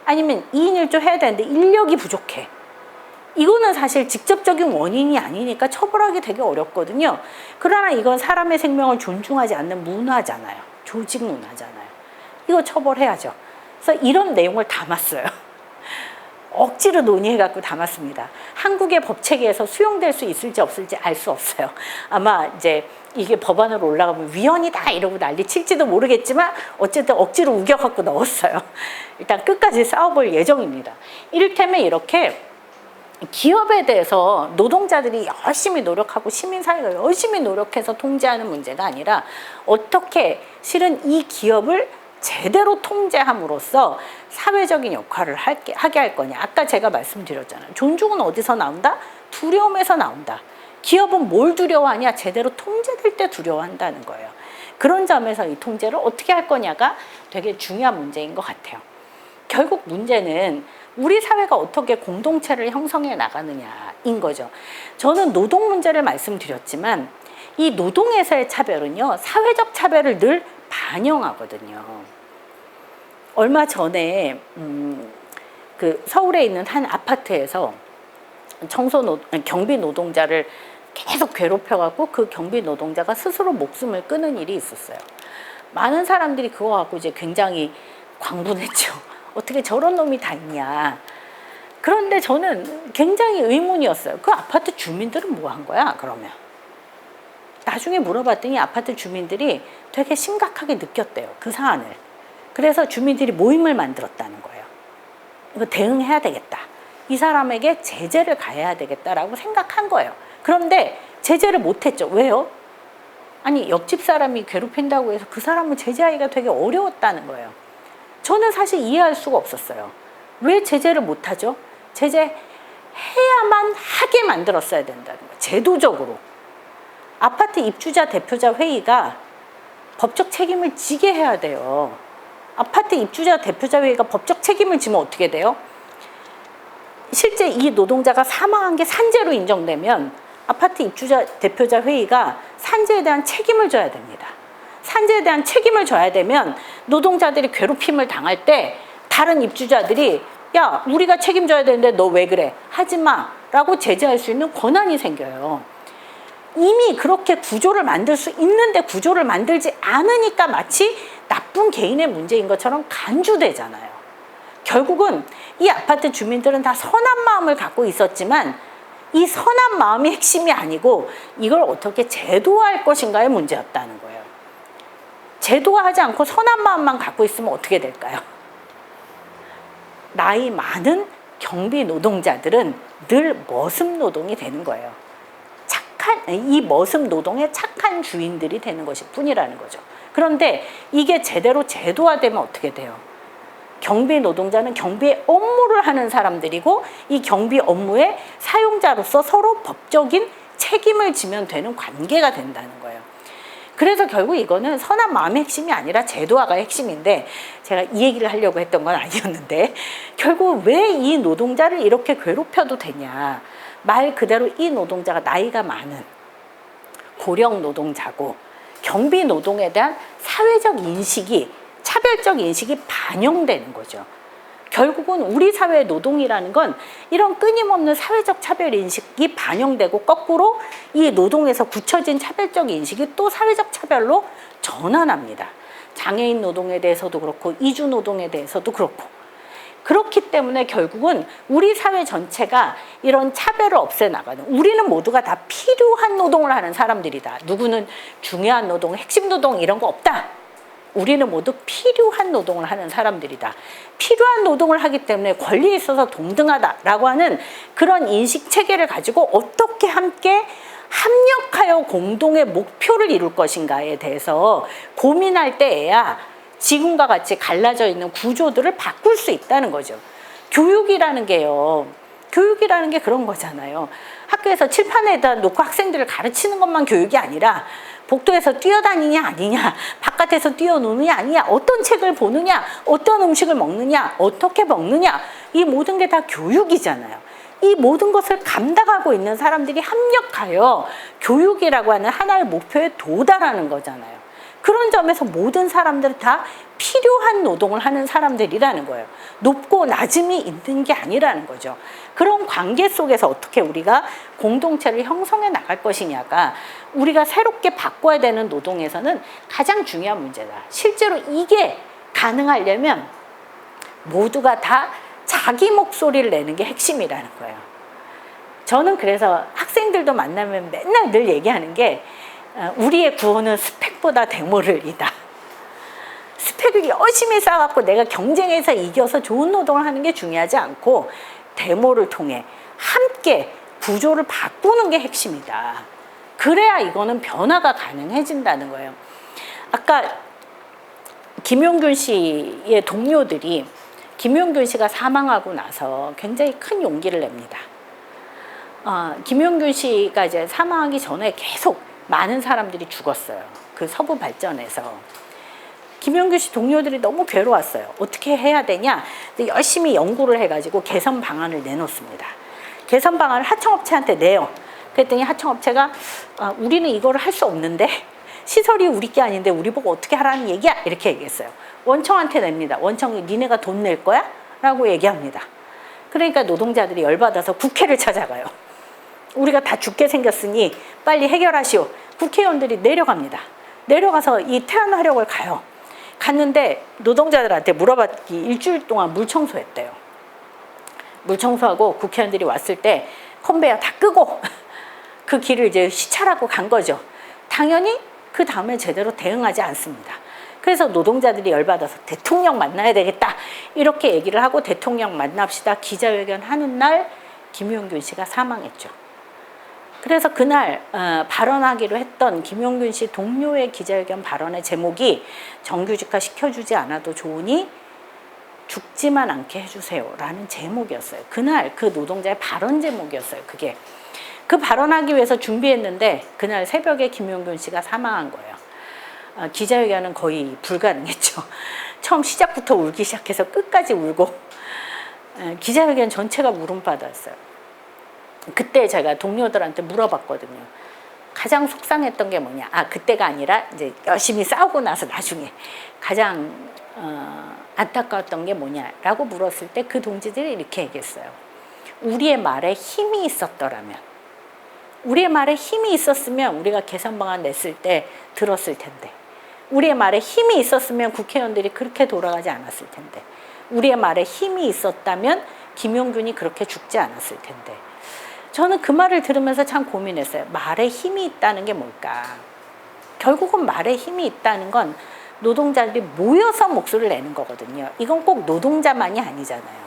[SPEAKER 1] 아니면 2인 1조 해야 되는데 인력이 부족해. 이거는 사실 직접적인 원인이 아니니까 처벌하기 되게 어렵거든요. 그러나 이건 사람의 생명을 존중하지 않는 문화잖아요. 조직 문화잖아요. 이거 처벌해야죠. 그래서 이런 내용을 담았어요. 억지로 논의해갖고 담았습니다. 한국의 법체계에서 수용될 수 있을지 없을지 알 수 없어요. 아마 이제 이게 법안으로 올라가면 위헌이다 이러고 난리 칠지도 모르겠지만 어쨌든 억지로 우겨갖고 넣었어요. 일단 끝까지 싸워볼 예정입니다. 이를테면 이렇게 기업에 대해서 노동자들이 열심히 노력하고 시민사회가 열심히 노력해서 통제하는 문제가 아니라 어떻게 실은 이 기업을 제대로 통제함으로써 사회적인 역할을 하게 할 거냐. 아까 제가 말씀드렸잖아요. 존중은 어디서 나온다? 두려움에서 나온다. 기업은 뭘 두려워하냐? 제대로 통제될 때 두려워한다는 거예요. 그런 점에서 이 통제를 어떻게 할 거냐가 되게 중요한 문제인 것 같아요. 결국 문제는 우리 사회가 어떻게 공동체를 형성해 나가느냐인 거죠. 저는 노동 문제를 말씀드렸지만 이 노동에서의 차별은요, 사회적 차별을 늘 반영하거든요. 얼마 전에 그 서울에 있는 한 아파트에서 경비 노동자를 계속 괴롭혀갖고 그 경비 노동자가 스스로 목숨을 끊은 일이 있었어요. 많은 사람들이 그거 갖고 이제 굉장히 광분했죠. 어떻게 저런 놈이 다 있냐. 그런데 저는 굉장히 의문이었어요. 그 아파트 주민들은 뭐 한 거야, 그러면? 나중에 물어봤더니 아파트 주민들이 되게 심각하게 느꼈대요, 그 사안을. 그래서 주민들이 모임을 만들었다는 거예요. 이거 대응해야 되겠다. 이 사람에게 제재를 가해야 되겠다라고 생각한 거예요. 그런데 제재를 못했죠. 왜요? 아니, 옆집 사람이 괴롭힌다고 해서 그 사람을 제재하기가 되게 어려웠다는 거예요. 저는 사실 이해할 수가 없었어요. 왜 제재를 못하죠? 제재해야만 하게 만들었어야 된다는 거예요. 제도적으로. 아파트 입주자 대표자 회의가 법적 책임을 지게 해야 돼요. 아파트 입주자 대표자 회의가 법적 책임을 지면 어떻게 돼요? 실제 이 노동자가 사망한 게 산재로 인정되면 아파트 입주자 대표자 회의가 산재에 대한 책임을 져야 됩니다. 산재에 대한 책임을 져야 되면 노동자들이 괴롭힘을 당할 때 다른 입주자들이 야, 우리가 책임져야 되는데 너 왜 그래? 하지 마 라고 제재할 수 있는 권한이 생겨요. 이미 그렇게 구조를 만들 수 있는데 구조를 만들지 않으니까 마치 나쁜 개인의 문제인 것처럼 간주되잖아요. 결국은 이 아파트 주민들은 다 선한 마음을 갖고 있었지만 이 선한 마음이 핵심이 아니고 이걸 어떻게 제도화할 것인가의 문제였다는 거예요. 제도화하지 않고 선한 마음만 갖고 있으면 어떻게 될까요? 나이 많은 경비 노동자들은 늘 머슴 노동이 되는 거예요. 이 머슴 노동의 착한 주인들이 되는 것일 뿐이라는 거죠. 그런데 이게 제대로 제도화되면 어떻게 돼요? 경비 노동자는 경비의 업무를 하는 사람들이고 이 경비 업무의 사용자로서 서로 법적인 책임을 지면 되는 관계가 된다는 거예요. 그래서 결국 이거는 선한 마음의 핵심이 아니라 제도화가 핵심인데 제가 이 얘기를 하려고 했던 건 아니었는데 결국 왜 이 노동자를 이렇게 괴롭혀도 되냐. 말 그대로 이 노동자가 나이가 많은 고령 노동자고 경비 노동에 대한 사회적 인식이 차별적 인식이 반영되는 거죠. 결국은 우리 사회의 노동이라는 건 이런 끊임없는 사회적 차별 인식이 반영되고 거꾸로 이 노동에서 굳혀진 차별적 인식이 또 사회적 차별로 전환합니다. 장애인 노동에 대해서도 그렇고 이주 노동에 대해서도 그렇고 그렇기 때문에 결국은 우리 사회 전체가 이런 차별을 없애나가는 우리는 모두가 다 필요한 노동을 하는 사람들이다. 누구는 중요한 노동, 핵심 노동 이런 거 없다. 우리는 모두 필요한 노동을 하는 사람들이다. 필요한 노동을 하기 때문에 권리에 있어서 동등하다라고 하는 그런 인식 체계를 가지고 어떻게 함께 합력하여 공동의 목표를 이룰 것인가에 대해서 고민할 때에야 지금과 같이 갈라져 있는 구조들을 바꿀 수 있다는 거죠. 교육이라는 게요. 교육이라는 게 그런 거잖아요. 학교에서 칠판에다 놓고 학생들을 가르치는 것만 교육이 아니라 복도에서 뛰어다니냐 아니냐, 바깥에서 뛰어노느냐 아니냐, 어떤 책을 보느냐, 어떤 음식을 먹느냐, 어떻게 먹느냐, 이 모든 게 다 교육이잖아요. 이 모든 것을 감당하고 있는 사람들이 합력하여 교육이라고 하는 하나의 목표에 도달하는 거잖아요. 그런 점에서 모든 사람들은 다 필요한 노동을 하는 사람들이라는 거예요. 높고 낮음이 있는 게 아니라는 거죠. 그런 관계 속에서 어떻게 우리가 공동체를 형성해 나갈 것이냐가 우리가 새롭게 바꿔야 되는 노동에서는 가장 중요한 문제다. 실제로 이게 가능하려면 모두가 다 자기 목소리를 내는 게 핵심이라는 거예요. 저는 그래서 학생들도 만나면 맨날 늘 얘기하는 게 우리의 구호는 스펙보다 데모를이다. 스펙을 열심히 쌓아갖고 내가 경쟁에서 이겨서 좋은 노동을 하는 게 중요하지 않고 데모를 통해 함께 구조를 바꾸는 게 핵심이다. 그래야 이거는 변화가 가능해진다는 거예요. 아까 김용균 씨의 동료들이 김용균 씨가 사망하고 나서 굉장히 큰 용기를 냅니다. 김용균 씨가 이제 사망하기 전에 계속 많은 사람들이 죽었어요. 그 서부 발전에서. 김용균 씨 동료들이 너무 괴로웠어요. 어떻게 해야 되냐? 열심히 연구를 해가지고 개선 방안을 내놓습니다. 개선 방안을 하청업체한테 내요. 그랬더니 하청업체가 우리는 이거를 할 수 없는데 시설이 우리 게 아닌데 우리 보고 어떻게 하라는 얘기야? 이렇게 얘기했어요. 원청한테 냅니다. 원청이 니네가 돈 낼 거야? 라고 얘기합니다. 그러니까 노동자들이 열받아서 국회를 찾아가요. 우리가 다 죽게 생겼으니 빨리 해결하시오. 국회의원들이 내려갑니다. 내려가서 이 태안 화력을 가요. 갔는데 노동자들한테 물어봤기 일주일 동안 물 청소했대요. 물 청소하고 국회의원들이 왔을 때 컨베이어 다 끄고 그 길을 이제 시찰하고 간 거죠. 당연히 그 다음에 제대로 대응하지 않습니다. 그래서 노동자들이 열받아서 대통령 만나야 되겠다 이렇게 얘기를 하고 대통령 만납시다 기자회견 하는 날 김용균 씨가 사망했죠. 그래서 그날 발언하기로 했던 김용균 씨 동료의 기자회견 발언의 제목이 정규직화 시켜주지 않아도 좋으니 죽지만 않게 해주세요 라는 제목이었어요. 그날 그 노동자의 발언 제목이었어요. 그게 그 발언하기 위해서 준비했는데 그날 새벽에 김용균 씨가 사망한 거예요. 기자회견은 거의 불가능했죠. 처음 시작부터 울기 시작해서 끝까지 울고 기자회견 전체가 울음바다였어요. 그때 제가 동료들한테 물어봤거든요. 가장 속상했던 게 뭐냐? 그때가 아니라 이제 열심히 싸우고 나서 나중에 가장 안타까웠던 게 뭐냐라고 물었을 때 그 동지들이 이렇게 얘기했어요. 우리의 말에 힘이 있었더라면, 우리의 말에 힘이 있었으면 우리가 개선 방안 냈을 때 들었을 텐데, 우리의 말에 힘이 있었으면 국회의원들이 그렇게 돌아가지 않았을 텐데, 우리의 말에 힘이 있었다면 김용균이 그렇게 죽지 않았을 텐데. 저는 그 말을 들으면서 참 고민했어요. 말에 힘이 있다는 게 뭘까? 결국은 말에 힘이 있다는 건 노동자들이 모여서 목소리를 내는 거거든요. 이건 꼭 노동자만이 아니잖아요.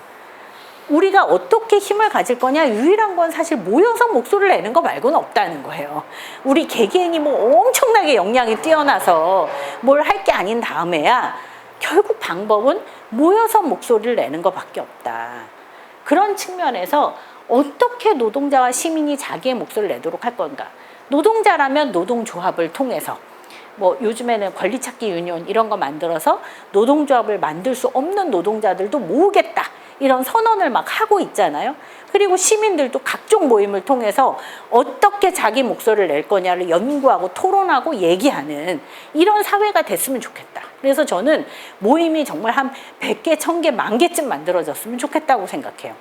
[SPEAKER 1] 우리가 어떻게 힘을 가질 거냐, 유일한 건 사실 모여서 목소리를 내는 거 말고는 없다는 거예요. 우리 개개인이 뭐 엄청나게 역량이 뛰어나서 뭘 할 게 아닌 다음에야 결국 방법은 모여서 목소리를 내는 것밖에 없다. 그런 측면에서 어떻게 노동자와 시민이 자기의 목소리를 내도록 할 건가? 노동자라면 노동조합을 통해서 뭐 요즘에는 권리찾기 유니온 이런 거 만들어서 노동조합을 만들 수 없는 노동자들도 모으겠다 이런 선언을 막 하고 있잖아요. 그리고 시민들도 각종 모임을 통해서 어떻게 자기 목소리를 낼 거냐를 연구하고 토론하고 얘기하는 이런 사회가 됐으면 좋겠다. 그래서 저는 모임이 정말 한 100개, 1000개, 10,000개쯤 만들어졌으면 좋겠다고 생각해요.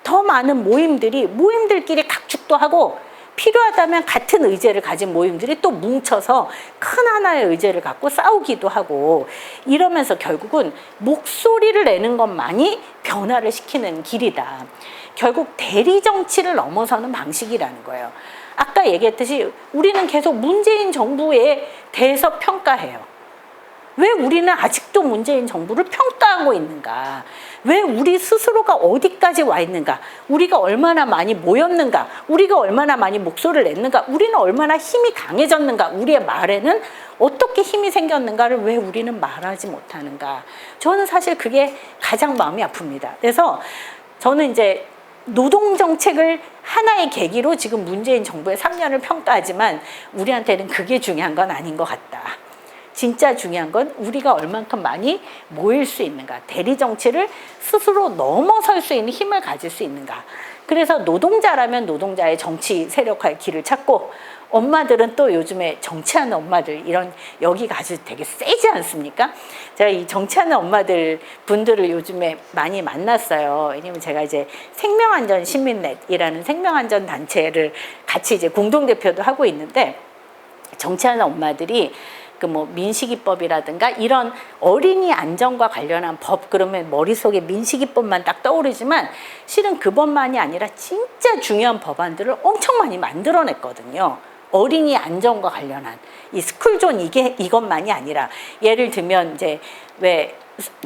[SPEAKER 1] 더 많은 모임들끼리 각축도 하고 필요하다면 같은 의제를 가진 모임들이 또 뭉쳐서 큰 하나의 의제를 갖고 싸우기도 하고 이러면서 결국은 목소리를 내는 것만이 변화를 시키는 길이다. 결국 대리 정치를 넘어서는 방식이라는 거예요. 아까 얘기했듯이 우리는 계속 문재인 정부에 대해서 평가해요. 왜 우리는 아직도 문재인 정부를 평가하고 있는가? 왜 우리 스스로가 어디까지 와 있는가, 우리가 얼마나 많이 모였는가, 우리가 얼마나 많이 목소리를 냈는가, 우리는 얼마나 힘이 강해졌는가, 우리의 말에는 어떻게 힘이 생겼는가를 왜 우리는 말하지 못하는가. 저는 사실 그게 가장 마음이 아픕니다. 그래서 저는 이제 노동정책을 하나의 계기로 지금 문재인 정부의 3년을 평가하지만 우리한테는 그게 중요한 건 아닌 것 같다. 진짜 중요한 건 우리가 얼만큼 많이 모일 수 있는가, 대리정치를 스스로 넘어설 수 있는 힘을 가질 수 있는가. 그래서 노동자라면 노동자의 정치 세력화의 길을 찾고, 엄마들은 또 요즘에 정치하는 엄마들, 이런 여기가 아주 되게 세지 않습니까? 제가 이 정치하는 엄마들 분들을 요즘에 많이 만났어요. 왜냐면 제가 이제 생명안전 시민넷이라는 생명안전 단체를 같이 이제 공동대표도 하고 있는데, 정치하는 엄마들이 그 뭐 민식이법이라든가 이런 어린이 안전과 관련한 법, 그러면 머릿속에 민식이법만 딱 떠오르지만 실은 그 법만이 아니라 진짜 중요한 법안들을 엄청 많이 만들어냈거든요. 어린이 안전과 관련한 이 스쿨존, 이것만이 아니라, 예를 들면 이제 왜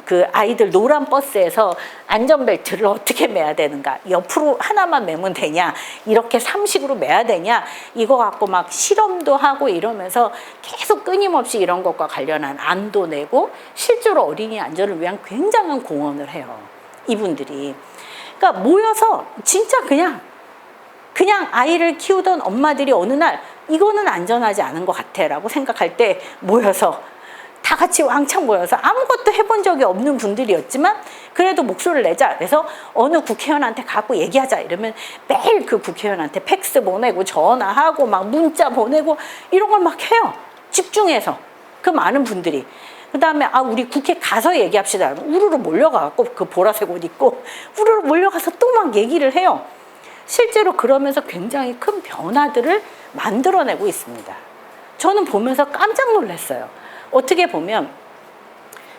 [SPEAKER 1] 그 아이들 노란 버스에서 안전벨트를 어떻게 매야 되는가, 옆으로 하나만 매면 되냐, 이렇게 삼식으로 매야 되냐, 이거 갖고 막 실험도 하고 이러면서 계속 끊임없이 이런 것과 관련한 안도 내고, 실제로 어린이 안전을 위한 굉장한 공헌을 해요, 이분들이. 그러니까 모여서 진짜 그냥 아이를 키우던 엄마들이 어느 날 이거는 안전하지 않은 것 같아 라고 생각할 때 모여서 다 같이 왕창 모여서, 아무것도 해본 적이 없는 분들이었지만 그래도 목소리를 내자, 그래서 어느 국회의원한테 가고 얘기하자 이러면 매일 그 국회의원한테 팩스 보내고 전화하고 막 문자 보내고 이런 걸 막 해요, 집중해서. 그 많은 분들이. 그 다음에 우리 국회 가서 얘기합시다. 우르르 몰려가고 그 보라색 옷 입고 우르르 몰려가서 또 막 얘기를 해요. 실제로 그러면서 굉장히 큰 변화들을 만들어내고 있습니다. 저는 보면서 깜짝 놀랐어요. 어떻게 보면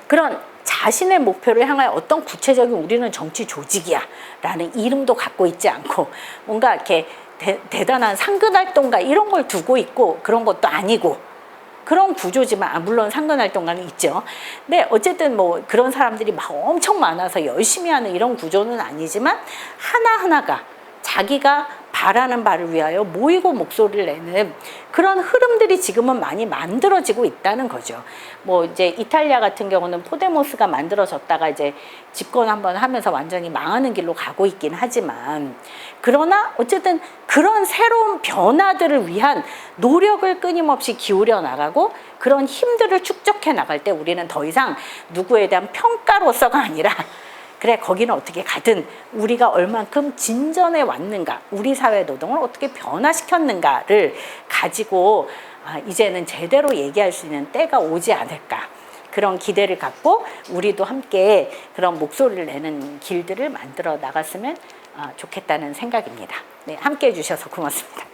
[SPEAKER 1] 그런 자신의 목표를 향하여 어떤 구체적인 우리는 정치 조직이야 라는 이름도 갖고 있지 않고, 뭔가 이렇게 대단한 상근활동가 이런 걸 두고 있고 그런 것도 아니고, 그런 구조지만, 물론 상근활동가는 있죠. 근데 어쨌든 뭐 그런 사람들이 막 엄청 많아서 열심히 하는 이런 구조는 아니지만, 하나하나가 자기가 바라는 바를 위하여 모이고 목소리를 내는 그런 흐름들이 지금은 많이 만들어지고 있다는 거죠. 뭐 이제 이탈리아 같은 경우는 포데모스가 만들어졌다가 이제 집권 한번 하면서 완전히 망하는 길로 가고 있긴 하지만, 그러나 어쨌든 그런 새로운 변화들을 위한 노력을 끊임없이 기울여 나가고, 그런 힘들을 축적해 나갈 때 우리는 더 이상 누구에 대한 평가로서가 아니라, 그래 거기는 어떻게 가든 우리가 얼만큼 진전해 왔는가, 우리 사회 노동을 어떻게 변화시켰는가를 가지고 이제는 제대로 얘기할 수 있는 때가 오지 않을까, 그런 기대를 갖고 우리도 함께 그런 목소리를 내는 길들을 만들어 나갔으면 좋겠다는 생각입니다. 네, 함께 해주셔서 고맙습니다.